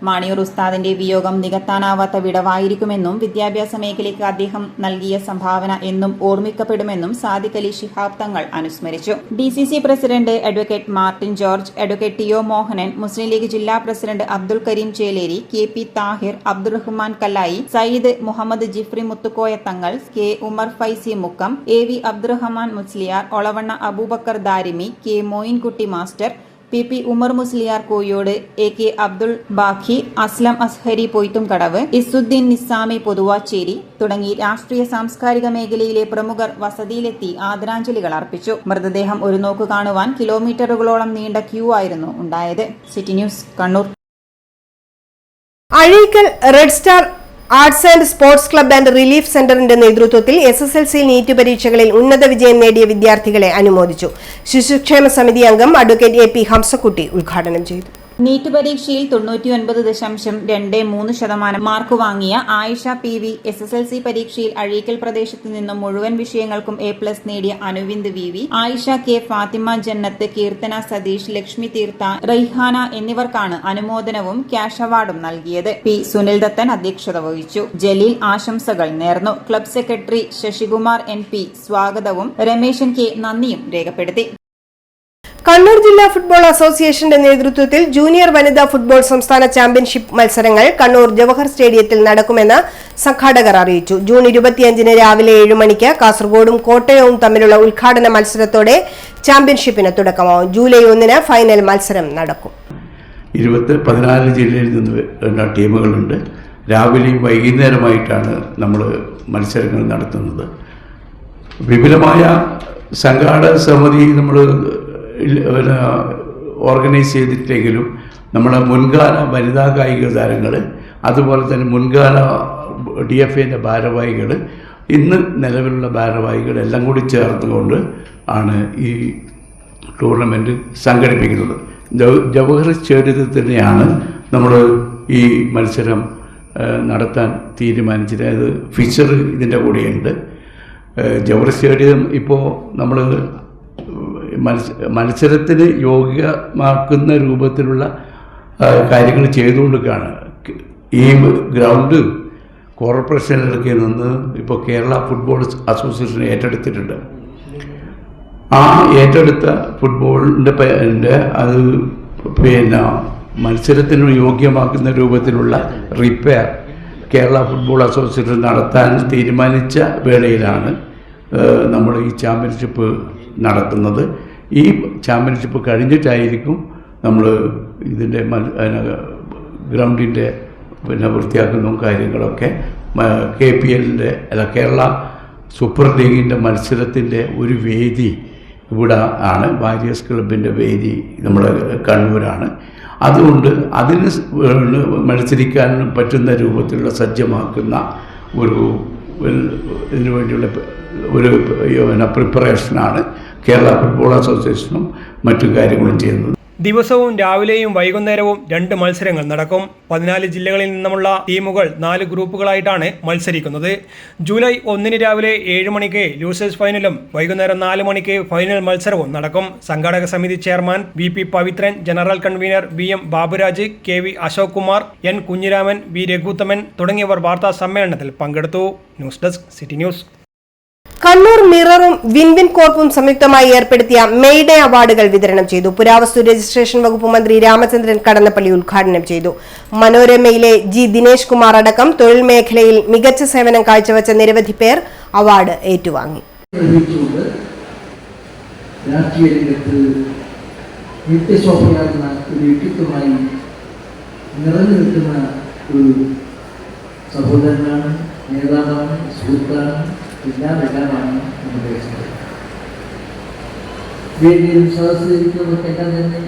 മാണിയൂർ ഉസ്താദിന്റെ വിയോഗം നികത്താനാവാത്ത വിടവായിരിക്കുമെന്നും വിദ്യാഭ്യാസ മേഖലയ്ക്ക് അദ്ദേഹം നൽകിയ സംഭാവന എന്നും ഓർമ്മിക്കപ്പെടുമെന്നും സാദിഖ് അലി ശിഹാബ് തങ്ങൾ അനുസ്മരിച്ചു. DCC president advocate Martin George, advocate TO Mohanan, Muslim League ജില്ലാ president Abdul Kareem Cheleri, KP Thahir, Abdurahman Kallayi, Sayyid Muhammad Jifri Muthukoya Thangal, K Umar Faizi Mukkam, AV Abdurahman Musliyar, Olavanna Aboobacker Darimi, K Moinkutty master, PP Umar Musliyar Koyode, AK Abdul Baqi, Aslam Azhari Poythumkadavu, Izzudeen Nizami Pothuvacheri തുടങ്ങി രാഷ്ട്രീയ സാംസ്കാരിക മേഖലയിലെ പ്രമുഖർ വസതിയിലെത്തി ആദരാഞ്ജലികൾ അർപ്പിച്ചു. മൃതദേഹം ഒരു നോക്ക് കാണുവാൻ കിലോമീറ്ററുകളോളം നീണ്ട ക്യൂ ആയിരുന്നു ഉണ്ടായത്. City news, Kannur. Azhikkal red star arts and sports club and relief സെന്ററിന്റെ നേതൃത്വത്തിൽ SSLC നീറ്റ് പരീക്ഷകളിൽ ഉന്നത വിജയം നേടിയ വിദ്യാർത്ഥികളെ അനുമോദിച്ചു. ശിശുക്ഷേമ സമിതി അംഗം അഡ്വക്കേറ്റ് AP ഹംസക്കുട്ടി ഉദ്ഘാടനം ചെയ്തു. നീറ്റ് പരീക്ഷയിൽ 99.23% മാർക്ക് വാങ്ങിയ ആയിഷ PV, SSLC പരീക്ഷയിൽ അഴീക്കൽ പ്രദേശത്തു നിന്നും മുഴുവൻ വിഷയങ്ങൾക്കും A+ നേടിയ അനുവിന്ദ് VV, ആയിഷ K, ഫാത്തിമ ജന്നത്ത്, കീർത്തന സതീഷ്, ലക്ഷ്മി തീർത്ഥ, റൈഹാന എന്നിവർക്കാണ് അനുമോദനവും ക്യാഷ് അവാർഡും നൽകിയത്. P സുനിൽ ദത്തൻ അധ്യക്ഷത വഹിച്ചു. ജലീൽ ആശംസകൾ നേർന്നു. ക്ലബ് സെക്രട്ടറി ശശികുമാർ NP സ്വാഗതവും രമേശൻ K നന്ദിയും രേഖപ്പെടുത്തി. കണ്ണൂർ ജില്ലാ ഫുട്ബോൾ അസോസിയേഷന്റെ നേതൃത്വത്തിൽ ജൂനിയർ വനിതാ ഫുട്ബോൾ സംസ്ഥാന ചാമ്പ്യൻഷിപ്പ് മത്സരങ്ങൾ കണ്ണൂർ ജവഹർ സ്റ്റേഡിയത്തിൽ നടക്കുമെന്ന് സംഘാടകർ അറിയിച്ചു. ജൂൺ 25 രാവിലെ 7 മണിക്ക് കാസർഗോഡും കോട്ടയവും തമ്മിലുള്ള ഉദ്ഘാടന മത്സരത്തോടെ ചാമ്പ്യൻഷിപ്പിന് തുടക്കമാവും. ജൂലൈ 1 ഫൈനൽ മത്സരം നടക്കും. 14 ജില്ലയിൽ നിന്ന് ടീമുകളുണ്ട്. രാവിലെയും വൈകുന്നേരമായിട്ടാണ് നമ്മൾ മത്സരങ്ങൾ നടത്തുന്നത്. വിപുലമായ സംഘാടക സമിതി നമ്മൾ ഓർഗനൈസ് ചെയ്തിട്ടെങ്കിലും നമ്മുടെ മുൻകാല വനിതാ കായിക താരങ്ങൾ, അതുപോലെ തന്നെ മുൻകാല DFAൻ്റെ ഭാരവാഹികൾ, ഇന്ന് നിലവിലുള്ള ഭാരവാഹികൾ എല്ലാം കൂടി ചേർത്തുകൊണ്ട് ആണ് ഈ ടൂർണമെൻറ്റ് സംഘടിപ്പിക്കുന്നത്. ജവഹർ സ്റ്റേഡിയത്തിൽ തന്നെയാണ് നമ്മൾ ഈ മത്സരം നടത്താൻ തീരുമാനിച്ചത്. അത് ഫിഷർ ഇതിൻ്റെ കൂടെയുണ്ട്. ജവഹർ സ്റ്റേഡിയം ഇപ്പോൾ നമ്മൾ മത്സരത്തിന് യോഗ്യമാക്കുന്ന രൂപത്തിലുള്ള കാര്യങ്ങൾ ചെയ്തുകൊണ്ടിരിക്കുകയാണ്. ഈ ഗ്രൗണ്ട് കോർപ്പറേഷനിലൊക്കെ നിന്ന് ഇപ്പോൾ കേരള ഫുട്ബോൾ അസോസിയേഷൻ ഏറ്റെടുത്തിട്ടുണ്ട്. ആ ഏറ്റെടുത്ത ഫുട്ബോളിൻ്റെ അത് മത്സരത്തിന് യോഗ്യമാക്കുന്ന രൂപത്തിലുള്ള റിപ്പയർ കേരള ഫുട്ബോൾ അസോസിയേഷൻ നടത്താൻ തീരുമാനിച്ച വേളയിലാണ് നമ്മൾ ഈ ചാമ്പ്യൻഷിപ്പ് നടത്തുന്നത്. ഈ ചാമ്പ്യൻഷിപ്പ് കഴിഞ്ഞിട്ടായിരിക്കും നമ്മൾ ഇതിൻ്റെ ഗ്രൗണ്ടിൻ്റെ വൃത്തിയാക്കുന്നതും കാര്യങ്ങളൊക്കെ. KPLൻ്റെ കേരള സൂപ്പർ ലീഗിൻ്റെ മത്സരത്തിൻ്റെ ഒരു വേദി ഇവിടെ ആണ്. വാരിയേഴ്സ് ക്ലബിൻ്റെ വേദി നമ്മുടെ കണ്ണൂരാണ്. അതുകൊണ്ട് അതിന് മത്സരിക്കാൻ പറ്റുന്ന രൂപത്തിലുള്ള സജ്ജമാക്കുന്ന ഇതിനു വേണ്ടിയുള്ള ഒരു പ്രിപ്പറേഷനാണ് കേരള ഫുട്ബോൾ അസോസിയേഷനും മറ്റു കാര്യങ്ങളും ചെയ്യുന്നത്. ദിവസവും രാവിലെയും വൈകുന്നേരവും 2 മത്സരങ്ങൾ നടക്കും. 14 ജില്ലകളിൽ നിന്നുമുള്ള ടീമുകൾ 4 ഗ്രൂപ്പുകളായിട്ടാണ് മത്സരിക്കുന്നത്. ജൂലൈ 1 രാവിലെ 7 മണിക്ക് ലൂസേഴ്സ് ഫൈനലും വൈകുന്നേരം 4 മണിക്ക് ഫൈനൽ മത്സരവും നടക്കും. സംഘാടക സമിതി chairman VP Pavithran, general convener VM Baburaj, KV Ashok Kumar, N Kunhiraman, V Raghuthaman തുടങ്ങിയവർ വാർത്താ സമ്മേളനത്തിൽ പങ്കെടുത്തു. News desk, city news. Kannur മിററും വിൻവിൻ കോർപ്പും സംയുക്തമായി ഏർപ്പെടുത്തിയ മെയ്ഡേ അവാർഡുകൾ വിതരണം ചെയ്തു. പുരാവസ്തു രജിസ്ട്രേഷൻ വകുപ്പ് മന്ത്രി രാമചന്ദ്രൻ കടന്നപ്പള്ളി ഉദ്ഘാടനം ചെയ്തു. മനോരമയിലെ ജി ദിനേശ് കുമാർ അടക്കം തൊഴിൽ മേഖലയിൽ മികച്ച സേവനം കാഴ്ചവെച്ച നിരവധി പേർ അവാർഡ് ഏറ്റുവാങ്ങി. സഹോദരനാണ്, നേതാവാണ്, സുഹൃത്താണ്, എല്ലാമാണ് നമ്മുടെ വേദിയിലും സദസ്സിലിരിക്കുന്നവർക്കെല്ലാം തന്നെ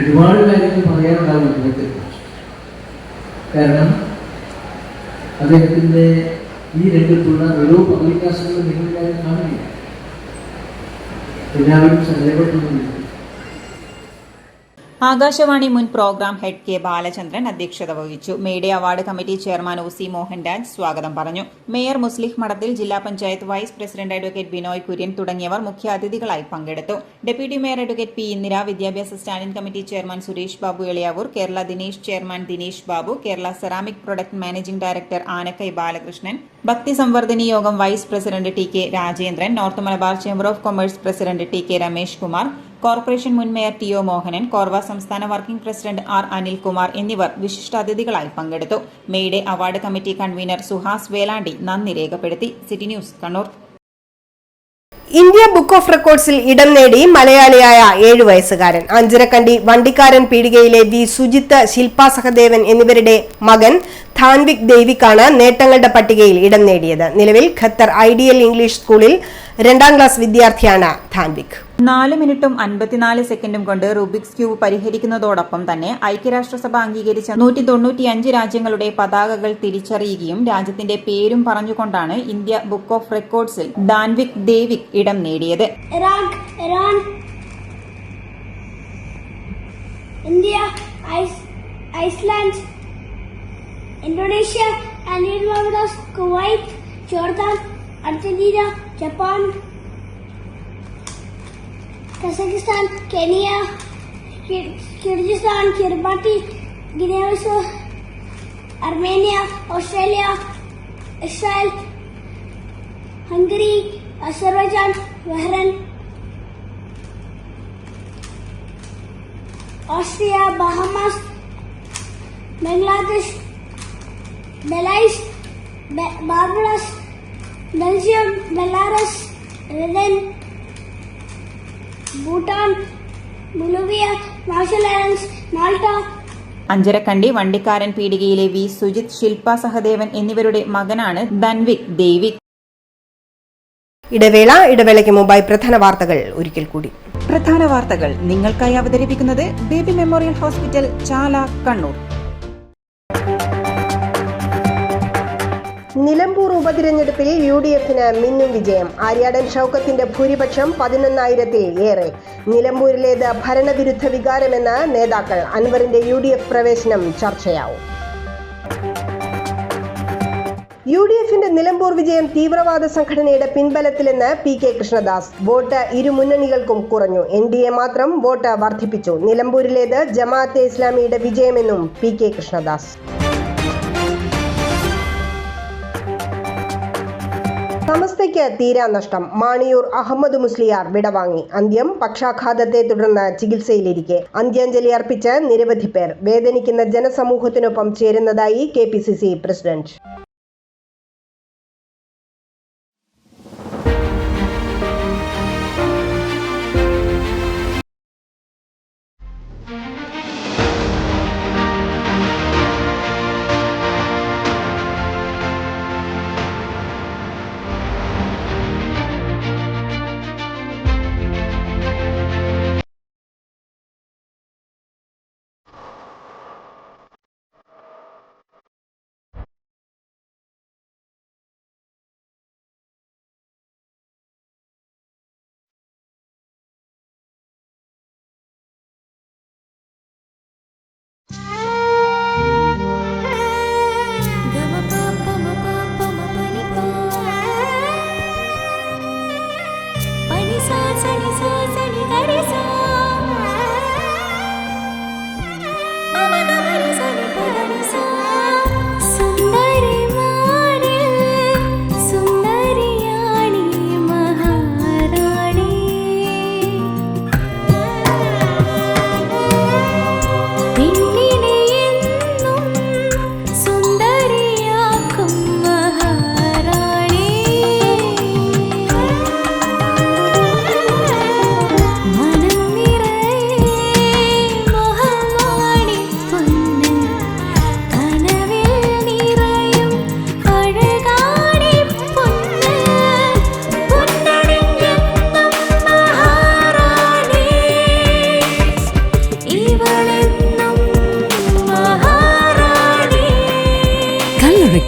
ഒരുപാട് കാര്യങ്ങൾ പറയാനുണ്ടാകും അദ്ദേഹത്തെക്കുറിച്ച്. കാരണം അദ്ദേഹത്തിൻ്റെ ഈ രംഗത്തുള്ള ഓരോ പബ്ലിക്കാസുകളും നിങ്ങളെല്ലാവരും കാണുകയാണ്. എല്ലാവരും സഹകരിക്കുന്നു. ആകാശവാണി മുൻ പ്രോഗ്രാം ഹെഡ് കെ ബാലചന്ദ്രൻ അധ്യക്ഷത വഹിച്ചു. May Day award committee chairman OC. Mohanraj സ്വാഗതം പറഞ്ഞു. മേയർ മുസ്ലിഹ് മഠത്തിൽ, ജില്ലാ panchayat vice president advocate Binoy Kurian തുടങ്ങിയവർ മുഖ്യാതിഥികളായി പങ്കെടുത്തു. Deputy mayor advocate P. Indira, വിദ്യാഭ്യാസ standing committee chairman Suresh Babu Eliyavoor, Kerala Dinesh chairman Dinesh Babu, Kerala ceramic product managing director Anakkai Balakrishnan, Bhakti Samvardhini Yogam vice president T K Rajendran, north Malabar chamber of commerce president T K Ramesh Kumar, corporation മുൻ mayor T O Mohanan, Korva സംസ്ഥാന working president R Anilkumar എന്നിവർ വിശിഷ്ടാതിഥികളായി പങ്കെടുത്തു. May Day award committee convener Suhas Velandi നന്ദി രേഖപ്പെടുത്തി. City news, Kannur. India book of റെക്കോർഡ്സിൽ ഇടം നേടി മലയാളിയായ 7 വയസ്സുകാരൻ. അഞ്ചരക്കണ്ടി വണ്ടിക്കാരൻ പീടികയിലെ വി സുജിത്ത്, ശില്പ സഹദേവൻ എന്നിവരുടെ മകൻ ധാൻവിക് ദേവിക്കാണ് നേട്ടങ്ങളുടെ പട്ടികയിൽ ഇടം നേടിയത്. നിലവിൽ ഖത്തർ ഐഡിയൽ ഇംഗ്ലീഷ് സ്കൂളിൽ 2ാം ക്ലാസ് വിദ്യാർത്ഥിയാണ് ധാൻവിക്. 4 മിനിറ്റും 54 സെക്കൻഡും കൊണ്ട് റൂബിക്സ് ക്യൂബ് പരിഹരിക്കുന്നതോടൊപ്പം തന്നെ ഐക്യരാഷ്ട്രസഭ അംഗീകരിച്ച 195 രാജ്യങ്ങളുടെ പതാകകൾ തിരിച്ചറിയുകയും രാജ്യത്തിന്റെ പേരും പറഞ്ഞുകൊണ്ടാണ് ഇന്ത്യ ബുക്ക് ഓഫ് റെക്കോർഡ്സിൽ ധാൻവിക് ദേവിക് ഇടം നേടിയത്. India, Iceland, Indonesia, Kuwait, Jordan, Argentina, Japan, Kazakhstan, Kenya, Kyrgyzstan, Kiribati, Guinea, Armenia, Australia, Israel, Hungary, Azerbaijan, Bahrain, Austria, Bahamas, Bangladesh, Belize, Barbados, Belgium, Belarus, റിലൻ, Bhutan, Bolivia, Marshall Islands, Malta. Anjarakandy Vandikkaran പീടികയിലെ V Sujith, Shilpa Sahadevan എന്നിവരുടെ മകനാണ് ധൻവിക് ദേവിക്. ഇടവേളയ്ക്ക് മുമ്പായി പ്രധാന വാർത്തകൾ ഒരിക്കൽ കൂടി. പ്രധാന വാർത്തകൾ നിങ്ങൾക്കായി അവതരിപ്പിക്കുന്നത് ബേബി മെമ്മോറിയൽ ഹോസ്പിറ്റൽ, ചാല, കണ്ണൂർ. നിലമ്പൂർ ഉപതിരഞ്ഞെടുപ്പിൽ UDFന് മിന്നും വിജയം. ആര്യാടൻ ഷൌക്കത്തിന്റെ ഭൂരിപക്ഷം 11,000-ൽ ഏറെ. നിലമ്പൂരിലേത് ഭരണവിരുദ്ധ വികാരമെന്ന് നേതാക്കൾ. അൻവറിന്റെ UDF പ്രവേശനം ചർച്ചയാവും. UDFന്റെ നിലമ്പൂർ വിജയം തീവ്രവാദ സംഘടനയുടെ പിൻബലത്തിലെന്ന് PK കൃഷ്ണദാസ്. വോട്ട് ഇരു മുന്നണികൾക്കും കുറഞ്ഞു. NDA മാത്രം വോട്ട് വർദ്ധിപ്പിച്ചു. നിലമ്പൂരിലേത് ജമാഅത്തെ ഇസ്ലാമിയുടെ വിജയമെന്നും PK കൃഷ്ണദാസ്. സമസ്തയ്ക്ക് തീരാനഷ്ടം. മാണിയൂർ അഹമ്മദ് മുസ്ലിയാർ വിടവാങ്ങി. അന്ത്യം പക്ഷാഘാതത്തെ തുടർന്ന് ചികിത്സയിലിരിക്കെ. അന്ത്യാഞ്ജലി അർപ്പിച്ച് നിരവധി പേർ. വേദനിക്കുന്ന ജനസമൂഹത്തിനൊപ്പം ചേരുന്നതായി KPCC president.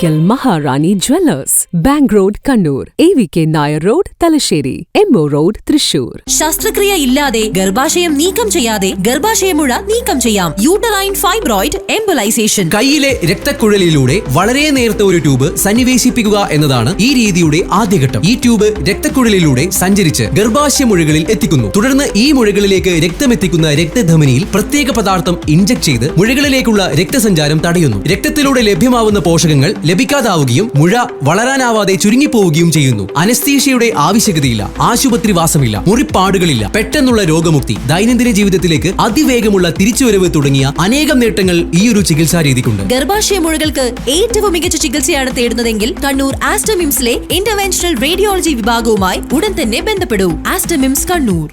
AVK Maharani Jewellers, Bank Road, Kannur, AVK Nair Road, Talasheri, MO Road, Thrissur. ശസ്ത്രക്രിയ ഇല്ലാതെ ഗർഭാശയം നീക്കം ചെയ്യാതെ ഗർഭാശയമുഴ നീക്കം ചെയ്യാം. Uterine fibroid embolisation. കൈയിലെ രക്തക്കുഴലിലൂടെ വളരെ നേർത്ത ഒരു ട്യൂബ് സന്നിവേശിപ്പിക്കുക എന്നതാണ് ഈ രീതിയുടെ ആദ്യഘട്ടം. ഈ ട്യൂബ് രക്തക്കുഴലിലൂടെ സഞ്ചരിച്ച് ഗർഭാശയ മുഴകളിൽ എത്തിക്കുന്നു. തുടർന്ന് ഈ മുഴകളിലേക്ക് രക്തമെത്തിക്കുന്ന രക്തധമനിയിൽ പ്രത്യേക പദാർത്ഥം ഇൻജക്ട് ചെയ്ത് മുഴകളിലേക്കുള്ള രക്തസഞ്ചാരം തടയുന്നു. രക്തത്തിലൂടെ ലഭ്യമാവുന്ന പോഷകങ്ങൾ ലഭിക്കാതാവുകയും മുഴ വളരാനാവാതെ ചുരുങ്ങിപ്പോവുകയും ചെയ്യുന്നു. അനസ്തീഷ്യയുടെ ആവശ്യകതയില്ല, ആശുപത്രിവാസമില്ല, മുറിപ്പാടുകളില്ല, പെട്ടെന്നുള്ള രോഗമുക്തി, ദൈനംദിന ജീവിതത്തിലേക്ക് അതിവേഗമുള്ള തിരിച്ചുവരവ് തുടങ്ങിയ അനേകം നേട്ടങ്ങൾ ഈ ഒരു ചികിത്സാ രീതിക്കുണ്ട്. ഗർഭാശയ മുഴകൾക്ക് ഏറ്റവും മികച്ച ചികിത്സയാണ് തേടുന്നതെങ്കിൽ കണ്ണൂർ ആസ്റ്റമിംസിലെ ഇന്റർവെൻഷണൽ റേഡിയോളജി വിഭാഗവുമായി ഉടൻ തന്നെ ബന്ധപ്പെടൂ. ആസ്റ്റമിംസ് കണ്ണൂർ.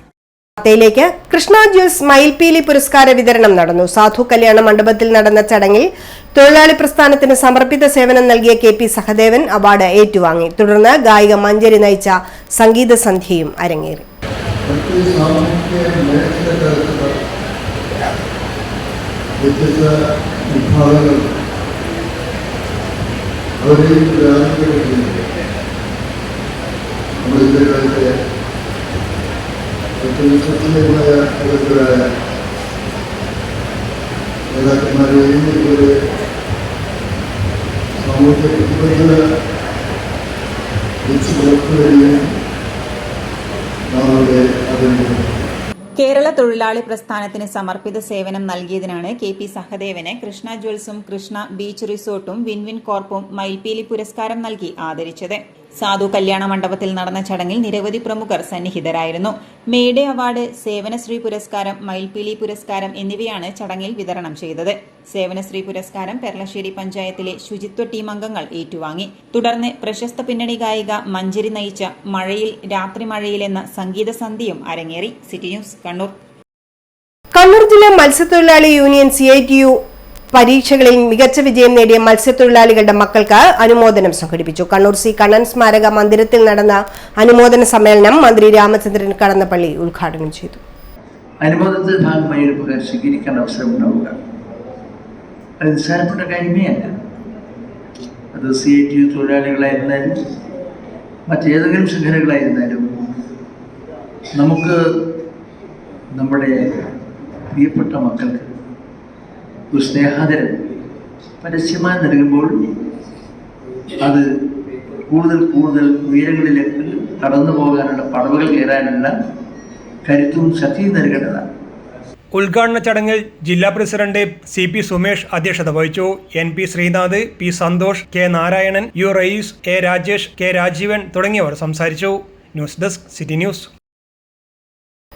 വാർത്തയിലേക്ക്. കൃഷ്ണ ജ്വൽസ് മയിൽപീലി പുരസ്കാര വിതരണം നടന്നു. സാധു കല്യാണ മണ്ഡപത്തിൽ നടന്ന ചടങ്ങിൽ തൊഴിലാളി പ്രസ്ഥാനത്തിന് സമർപ്പിത സേവനം നൽകിയ KP സഹദേവൻ അവാർഡ് ഏറ്റുവാങ്ങി. തുടർന്ന് ഗായിക മഞ്ജരി നയിച്ച സംഗീത സന്ധ്യയും അരങ്ങേറി. നേതാക്കന്മാരെയും ഇതുപോലെ സാമൂഹ്യ പ്രതിബദ്ധത വെച്ച് പുലർത്തുകയും നാളെ അഭിനന്ദിക്കുന്നു. കേരള തൊഴിലാളി പ്രസ്ഥാനത്തിന് സമർപ്പിത സേവനം നൽകിയതിനാണ് KP സഹദേവന് കൃഷ്ണ ജ്വൽസും കൃഷ്ണ ബീച്ച് റിസോർട്ടും വിൻവിൻ കോർപ്പും മയിൽപീലി പുരസ്കാരം നൽകി ആദരിച്ചത്. സാധു കല്യാണ മണ്ഡപത്തിൽ നടന്ന ചടങ്ങിൽ നിരവധി പ്രമുഖർ സന്നിഹിതരായിരുന്നു. മേഡെ അവാർഡ്, സേവനശ്രീ പുരസ്കാരം, മയിൽപീലി പുരസ്കാരം എന്നിവയാണ് ചടങ്ങിൽ വിതരണം ചെയ്തത്. സേവനശ്രീ പുരസ്കാരം പെർളശ്ശേരി പഞ്ചായത്തിലെ ശുചിത്വ ടീം അംഗങ്ങൾ ഏറ്റുവാങ്ങി. തുടർന്ന് പ്രശസ്ത പിന്നണി ഗായിക മഞ്ജരി നയിച്ച മഴയിൽ രാത്രി മഴയിൽ എന്ന സംഗീത സന്ധ്യയും അരങ്ങേറി. City news Kannur. കണ്ണൂർ ജില്ലാ മത്സ്യത്തൊഴിലാളി യൂണിയൻ CITU പരീക്ഷകളിൽ മികച്ച വിജയം നേടിയ മത്സ്യത്തൊഴിലാളികളുടെ മക്കൾക്ക് അനുമോദനം സംഘടിപ്പിച്ചു. കണ്ണൂർ C. കണ്ണൻ സ്മാരക മന്ദിരത്തിൽ നടന്ന അനുമോദന സമ്മേളനം മന്ത്രി രാമചന്ദ്രൻ കടന്നപ്പള്ളി ഉദ്ഘാടനം ചെയ്തു. അനുമോദനത്തിന്റെ ഭാഗമായി സ്വീകരിക്കാൻ അവസരമുണ്ടാവുക അത് നിസ്സാരപ്പെട്ട കാര്യമേ അല്ല. അത് CITU തൊഴിലാളികളായിരുന്നാലും മറ്റേതെങ്കിലും സംഘടനകളായിരുന്നാലും നമുക്ക് നമ്മുടെ പ്രിയപ്പെട്ട മക്കൾക്ക് ഒരു സ്നേഹാദരം പരസ്യമായി നൽകുമ്പോൾ അത് കൂടുതൽ കൂടുതൽ ഉയരങ്ങളിലേക്ക് കടന്നു പോകാനുള്ള പടവുകൾ കയറാനുള്ള കരുത്തും ശക്തിയും നൽകേണ്ടതാണ്. ഉദ്ഘാടന ചടങ്ങിൽ ജില്ലാ പ്രസിഡന്റ് CP സുമേഷ് അധ്യക്ഷത വഹിച്ചു. NP Sreenath, P Santhosh, K Narayanan, U Raees, A Rajesh, K Rajeevan തുടങ്ങിയവർ സംസാരിച്ചു. News desk city news.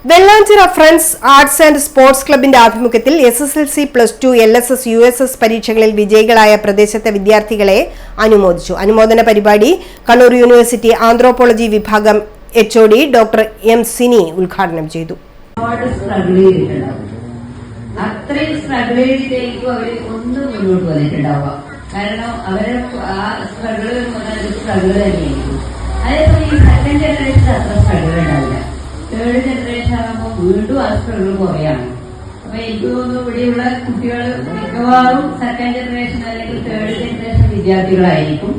Vellanchira friends arts and sports ക്ലബിന്റെ ആഭിമുഖ്യത്തിൽ SSLC, +2, LSS, USS പരീക്ഷകളിൽ വിജയികളായ പ്രദേശത്തെ വിദ്യാർത്ഥികളെ അനുമോദിച്ചു. അനുമോദന പരിപാടി കണ്ണൂർ യൂണിവേഴ്സിറ്റി ആന്ത്രോപോളജി വിഭാഗം HOD ഡോക്ടർ M. സിനി ഉദ്ഘാടനം ചെയ്തു. അത്രയും സ്ട്രഗിൾ ചെയ്തിട്ടായിരിക്കും അവർ ഒന്ന് മുന്നോട്ട് വന്നിട്ടുണ്ടാവുക. കാരണം അവരെ ആ സ്ട്രഗിൾ തന്നെയായിരിക്കും. അതേപോലെ ഈ സെക്കൻഡ് ജനറേഷൻ അത്ര സ്ട്രഗിൾ ഉണ്ടാവില്ല. തേർഡ് ജനറേഷൻ ആകുമ്പോൾ വീണ്ടും ആ സ്ട്രഗിൾ കുറയാണ്. അപ്പൊ എനിക്ക് തോന്നുന്നു ഇവിടെയുള്ള കുട്ടികൾ മിക്കവാറും സെക്കൻഡ് ജനറേഷൻ അല്ലെങ്കിൽ തേർഡ് ജനറേഷൻ വിദ്യാർത്ഥികളായിരിക്കും.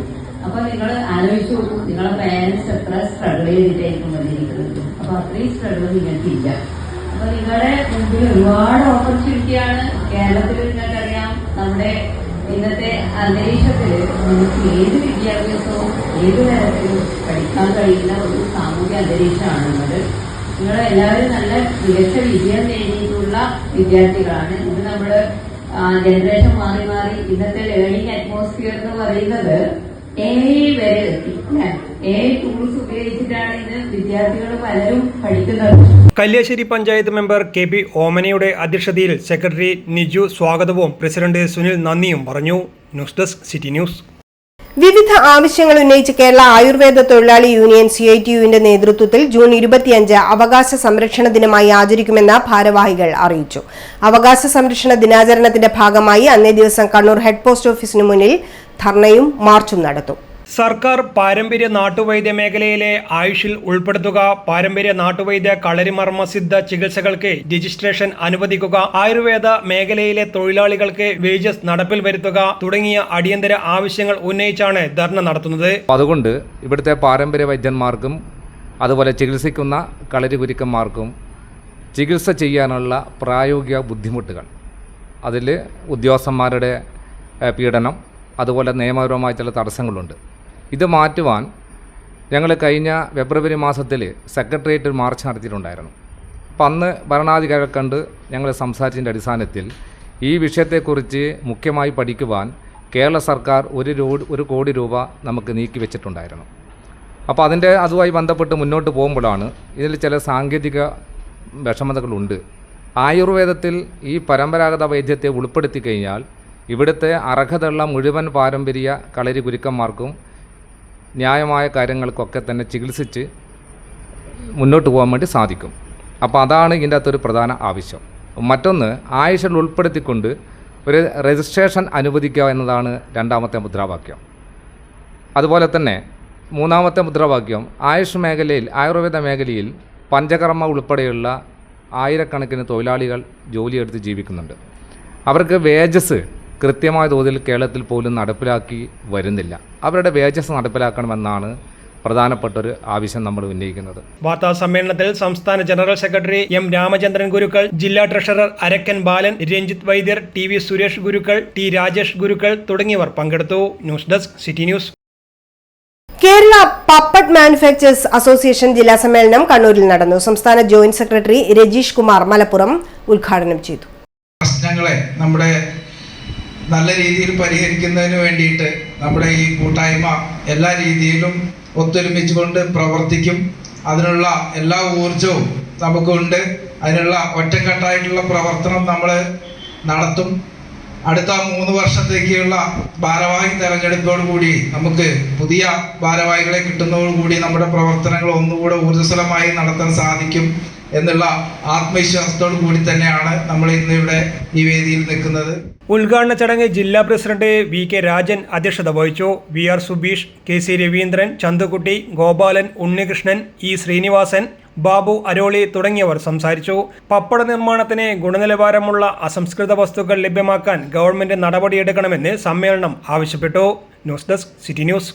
അപ്പൊ നിങ്ങൾ ആലോചിച്ച് നോക്കും, നിങ്ങളെ പാരന്റ്സ് എത്ര സ്ട്രഗിൾ ചെയ്തിട്ടായിരിക്കും വന്നിരിക്കുന്നത്. അപ്പൊ അത്രയും സ്ട്രഗിൾ നിങ്ങൾക്കില്ല. അപ്പൊ നിങ്ങളുടെ മുമ്പിൽ ഒരുപാട് ഓപ്പർച്യൂണിറ്റിയാണ്. കേരളത്തിൽ നിങ്ങൾക്കറിയാം, നമ്മുടെ ഇന്നത്തെ അന്തരീക്ഷത്തില് നമുക്ക് ഏത് വിദ്യാഭ്യാസവും ഏത് തരത്തിലും പഠിക്കാൻ കഴിയുന്ന ഒരു സാമൂഹ്യ അന്തരീക്ഷമാണുള്ളത്. നിങ്ങൾ എല്ലാവരും നല്ല മികച്ച വിജയം നേടിയിട്ടുള്ള വിദ്യാർത്ഥികളാണ്. ഇത് നമ്മള് ജനറേഷൻ മാറി മാറി ഇന്നത്തെ ലേണിംഗ് അറ്റ്മോസ്ഫിയർ എന്ന് പറയുന്നത് AI വരെ എത്തി. AI ടൂൾസ് ഉപയോഗിച്ചിട്ടാണ് ഇന്ന് വിദ്യാർത്ഥികൾ പലരും പഠിക്കുന്നത്. കല്യാശ്ശേരി പഞ്ചായത്ത് മെമ്പർ KP ഓമനയുടെ അധ്യക്ഷതയിൽ സെക്രട്ടറി നിജു സ്വാഗതവും പ്രസിഡന്റ് സുനിൽ നന്ദിയും പറഞ്ഞു. News desk city news. വിവിധ ആവശ്യങ്ങൾ ഉന്നയിച്ച് കേരള ആയുർവേദ തൊഴിലാളി യൂണിയൻ CITUവിന്റെ നേതൃത്വത്തിൽ ജൂൺ 25 അവകാശ സംരക്ഷണ ദിനമായി ആചരിക്കുമെന്ന് ഭാരവാഹികൾ അറിയിച്ചു. അവകാശ സംരക്ഷണ ദിനാചരണത്തിന്റെ ഭാഗമായി അന്നേ ദിവസം കണ്ണൂർ ഹെഡ് പോസ്റ്റ് ഓഫീസിന് മുന്നിൽ ധർണയും മാർച്ചും നടത്തും. സർക്കാർ പാരമ്പര്യ നാട്ടുവൈദ്യ മേഖലയിലെ ആയുഷിൽ ഉൾപ്പെടുത്തുക, പാരമ്പര്യ നാട്ടുവൈദ്യ കളരിമർമ്മസിദ്ധ ചികിത്സകൾക്ക് രജിസ്ട്രേഷൻ അനുവദിക്കുക, ആയുർവേദ മേഖലയിലെ തൊഴിലാളികൾക്ക് വേജസ് നടപ്പിൽ വരുത്തുക തുടങ്ങിയ അടിയന്തര ആവശ്യങ്ങൾ ഉന്നയിച്ചാണ് ധർണ നടത്തുന്നത്. അതുകൊണ്ട് ഇവിടുത്തെ പാരമ്പര്യ വൈദ്യന്മാർക്കും അതുപോലെ ചികിത്സിക്കുന്ന കളരി ഗുരുക്കന്മാർക്കും ചികിത്സ ചെയ്യാനുള്ള പ്രായോഗിക ബുദ്ധിമുട്ടുകൾ, അതിൽ ഉദ്യോഗസ്ഥന്മാരുടെ പീഡനം, അതുപോലെ നിയമപരമായ ചില തടസ്സങ്ങളുണ്ട്. ഇത് മാറ്റുവാൻ ഞങ്ങൾ കഴിഞ്ഞ ഫെബ്രുവരി മാസത്തിൽ സെക്രട്ടേറിയറ്റ് ഒരു മാർച്ച് നടത്തിയിട്ടുണ്ടായിരുന്നു. അപ്പം അന്ന് ഭരണാധികാരികളെ കണ്ട് ഞങ്ങൾ സംസാരിച്ചതിൻ്റെ അടിസ്ഥാനത്തിൽ ഈ വിഷയത്തെക്കുറിച്ച് മുഖ്യമായി പഠിക്കുവാൻ കേരള സർക്കാർ 1 കോടി രൂപ നമുക്ക് നീക്കി വെച്ചിട്ടുണ്ടായിരുന്നു. അപ്പോൾ അതുമായി ബന്ധപ്പെട്ട് മുന്നോട്ട് പോകുമ്പോഴാണ് ഇതിൽ ചില സാങ്കേതിക വിഷമതകളുണ്ട്. ആയുർവേദത്തിൽ ഈ പരമ്പരാഗത വൈദ്യത്തെ ഉൾപ്പെടുത്തി കഴിഞ്ഞാൽ ഇവിടുത്തെ അർഹതയുള്ള മുഴുവൻ പാരമ്പര്യ കളരി ഗുരുക്കന്മാർക്കും ന്യായമായ കാര്യങ്ങൾക്കൊക്കെ തന്നെ ചികിത്സിച്ച് മുന്നോട്ട് പോകാൻ വേണ്ടി സാധിക്കും. അപ്പോൾ അതാണ് ഇതിൻ്റെ അകത്തൊരു പ്രധാന ആവശ്യം. മറ്റൊന്ന്, ആയുഷിൽ ഉൾപ്പെടുത്തിക്കൊണ്ട് ഒരു രജിസ്ട്രേഷൻ അനുവദിക്കുക എന്നതാണ് രണ്ടാമത്തെ മുദ്രാവാക്യം. അതുപോലെ തന്നെ മൂന്നാമത്തെ മുദ്രാവാക്യം, ആയുർവേദ മേഖലയിൽ പഞ്ചകർമ്മ ഉൾപ്പെടെയുള്ള ആയിരക്കണക്കിന് തൊഴിലാളികൾ ജോലിയെടുത്ത് ജീവിക്കുന്നുണ്ട്. അവർക്ക് വേജസ് കൃത്യമായ തോതിൽ കേരളത്തിൽ പോലും നടപ്പിലാക്കി വരുന്നില്ല. അവരുടെ വേജസ് നടപ്പിലാക്കണമെന്നാണ് പ്രധാനപ്പെട്ടൊരു ആവശ്യം നമ്മൾ ഉന്നയിക്കുന്നത്. വാർത്താ സമ്മേളനത്തിൽ സംസ്ഥാന general secretary M Ramachandran Gurukkal, ജില്ലാ treasurer Arakkan Balan, Ranjith Vaidyar, TV Suresh Gurukkal, T Rajesh Gurukkal തുടങ്ങിയവർ പങ്കെടുത്തു. News desk city news. Kerala pappad manufacturers association ജില്ലാ സമ്മേളനം കണ്ണൂരിൽ നടന്നു. സംസ്ഥാന ജോയിന്റ് സെക്രട്ടറി രജീഷ് കുമാർ മലപ്പുറം ഉദ്ഘാടനം ചെയ്തു. പ്രശ്നങ്ങളെ നമ്മുടെ നല്ല രീതിയിൽ പരിഹരിക്കുന്നതിന് വേണ്ടിയിട്ട് നമ്മുടെ ഈ കൂട്ടായ്മ എല്ലാ രീതിയിലും ഒത്തൊരുമിച്ചുകൊണ്ട് പ്രവർത്തിക്കും. അതിനുള്ള എല്ലാ ഊർജവും നമുക്കുണ്ട്. അതിനുള്ള ഒറ്റക്കെട്ടായിട്ടുള്ള പ്രവർത്തനം നമ്മൾ നടത്തും. അടുത്ത 3 വർഷത്തേക്കുള്ള ഭാരവാഹി തെരഞ്ഞെടുപ്പോടുകൂടി നമുക്ക് പുതിയ ഭാരവാഹികളെ കിട്ടുന്നതോടുകൂടി നമ്മുടെ പ്രവർത്തനങ്ങൾ ഒന്നുകൂടെ ഊർജ്ജസ്വലമായി നടത്താൻ സാധിക്കും എന്നുള്ള ആത്മവിശ്വാസത്തോടു കൂടി തന്നെയാണ് നമ്മൾ ഇന്നിവിടെ ഈ വേദിയിൽ നിൽക്കുന്നത്. ഉദ്ഘാടന ചടങ്ങ് ജില്ലാ പ്രസിഡന്റ് VK രാജൻ അധ്യക്ഷത വഹിച്ചു. VR Subeesh, KC Raveendran, Chandukutty, Gopalan, Unnikrishnan, E Sreenivasan, Babu Aroli തുടങ്ങിയവർ സംസാരിച്ചു. പപ്പട നിർമ്മാണത്തിന് ഗുണനിലവാരമുള്ള അസംസ്കൃത വസ്തുക്കൾ ലഭ്യമാക്കാൻ ഗവൺമെന്റ് നടപടിയെടുക്കണമെന്ന് സമ്മേളനം ആവശ്യപ്പെട്ടു. News desk city news.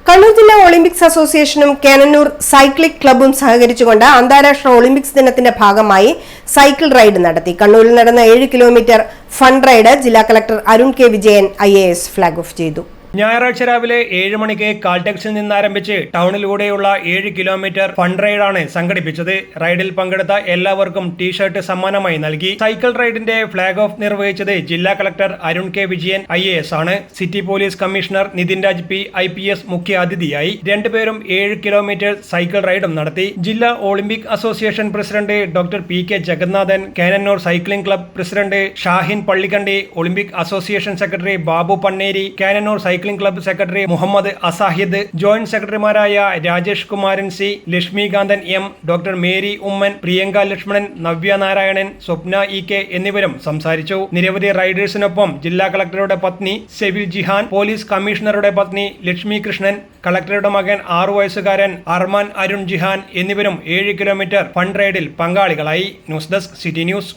Kannur ജില്ലാ ഒളിമ്പിക്സ് അസോസിയേഷനും കാനന്നൂർ സൈക്ലിക് ക്ലബ്ബും സഹകരിച്ചുകൊണ്ട് അന്താരാഷ്ട്ര ഒളിമ്പിക്സ് ദിനത്തിന്റെ ഭാഗമായി സൈക്കിൾ റൈഡ് നടത്തി. കണ്ണൂരിൽ നടന്ന 7 കിലോമീറ്റർ ഫണ്ട് റൈഡ് ജില്ലാ collector Arun K Vijayan IAS flag off ചെയ്തു. ഞായറാഴ്ച രാവിലെ 7 മണിക്ക് കാൽടെക്സിൽ നിന്നാരംഭിച്ച് ടൗണിലൂടെയുള്ള 7 കിലോമീറ്റർ ഫണ്ട് റൈഡാണ് സംഘടിപ്പിച്ചത്. റൈഡിൽ പങ്കെടുത്ത എല്ലാവർക്കും ടീഷർട്ട് സമ്മാനമായി നൽകി. സൈക്കിൾ റൈഡിന്റെ ഫ്ലാഗ് ഓഫ് നിർവഹിച്ചത് ജില്ലാ collector Arun K Vijayan IAS ആണ്. City police commissioner Nithin Raj P IPS മുഖ്യ അതിഥിയായി. 2 പേരും 7 കിലോമീറ്റർ സൈക്കിൾ റൈഡും നടത്തി. ജില്ലാ Olympic association president doctor PK Jagannathan, Cannanore cycling club president Shahin Pallikandi, Olympic association secretary Babu Panneri, Cannanore cycling club secretary Muhammad Asahid, joint സെക്രട്ടറിമാരായ Rajesh Kumaran C, Lakshmikanthan M, doctor Mary Oommen, Priyanka Lakshmanan, Navya Narayanan, Swapna EK എന്നിവരും സംസാരിച്ചു. നിരവധി റൈഡേഴ്സിനൊപ്പം ജില്ലാ കളക്ടറുടെ പത്നി സെവിൽ ജിഹാൻ, പോലീസ് കമ്മീഷണറുടെ പത്നി ലക്ഷ്മി കൃഷ്ണൻ, കളക്ടറുടെ മകൻ 6 വയസ്സുകാരൻ അർമാൻ അരുൺ ജിഹാൻ എന്നിവരും 7 കിലോമീറ്റർ ഫണ്ട് റൈഡിൽ പങ്കാളികളായി. News desk city news.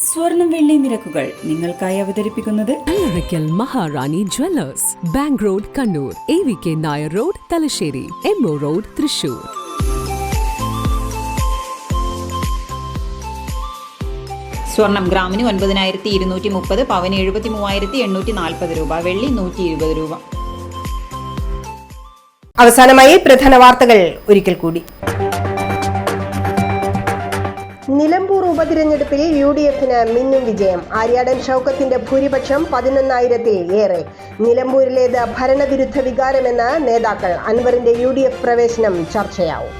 സ്വർണം വെള്ളി നിരക്കുകൾ നിങ്ങൾക്കായി അവതരിപ്പിക്കുന്നത് Allarakkal Maharani jewellers, bank road Kannur, AVK Nair road Thalassery, MO road Thrissur. സ്വർണം ഗ്രാമിന് 9230, പവന് 73,840 രൂപ, വെള്ളി 120 രൂപ. അവസാനമായി പ്രധാന വാർത്തകൾ ഒരിക്കൽ കൂടി. നിലമ്പൂർ ഉപതിരഞ്ഞെടുപ്പിൽ UDFന് മിന്നും വിജയം. ആര്യാടൻ ഷൗക്കത്തിന്റെ ഭൂരിപക്ഷം 11,000-ൽ ഏറെ. നിലമ്പൂരിലേത് ഭരണവിരുദ്ധ വികാരമെന്ന് നേതാക്കൾ. അൻവറിന്റെ UDF പ്രവേശനം ചർച്ചയാവും.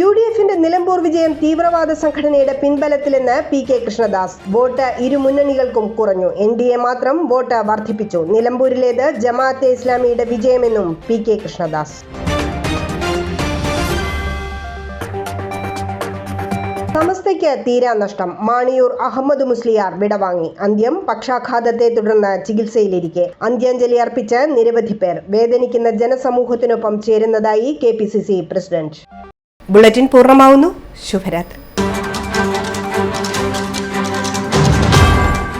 UDFന്റെ നിലമ്പൂർ വിജയം തീവ്രവാദ സംഘടനയുടെ പിൻബലത്തിലെന്ന് PK കൃഷ്ണദാസ്. വോട്ട് ഇരു മുന്നണികൾക്കും കുറഞ്ഞു. NDA മാത്രം വോട്ട് വർദ്ധിപ്പിച്ചു. നിലമ്പൂരിലേത് ജമാഅത്തെ ഇസ്ലാമിയുടെ വിജയമെന്നും PK കൃഷ്ണദാസ്. സമസ്തയ്ക്ക് തീരാനഷ്ടം. മാണിയൂർ അഹമ്മദ് മുസ്ലിയാർ വിടവാങ്ങി. അന്ത്യം പക്ഷാഘാതത്തെ തുടർന്ന് ചികിത്സയിലിരിക്കെ. അന്ത്യാഞ്ജലി അർപ്പിച്ച് നിരവധി പേർ. വേദനിക്കുന്ന ജനസമൂഹത്തിനൊപ്പം ചേരുന്നതായി KPCC പ്രസിഡന്റ്. ബുള്ളറ്റിൻ പൂർണ്ണമാവുന്നു. ശുഭരാത്രി.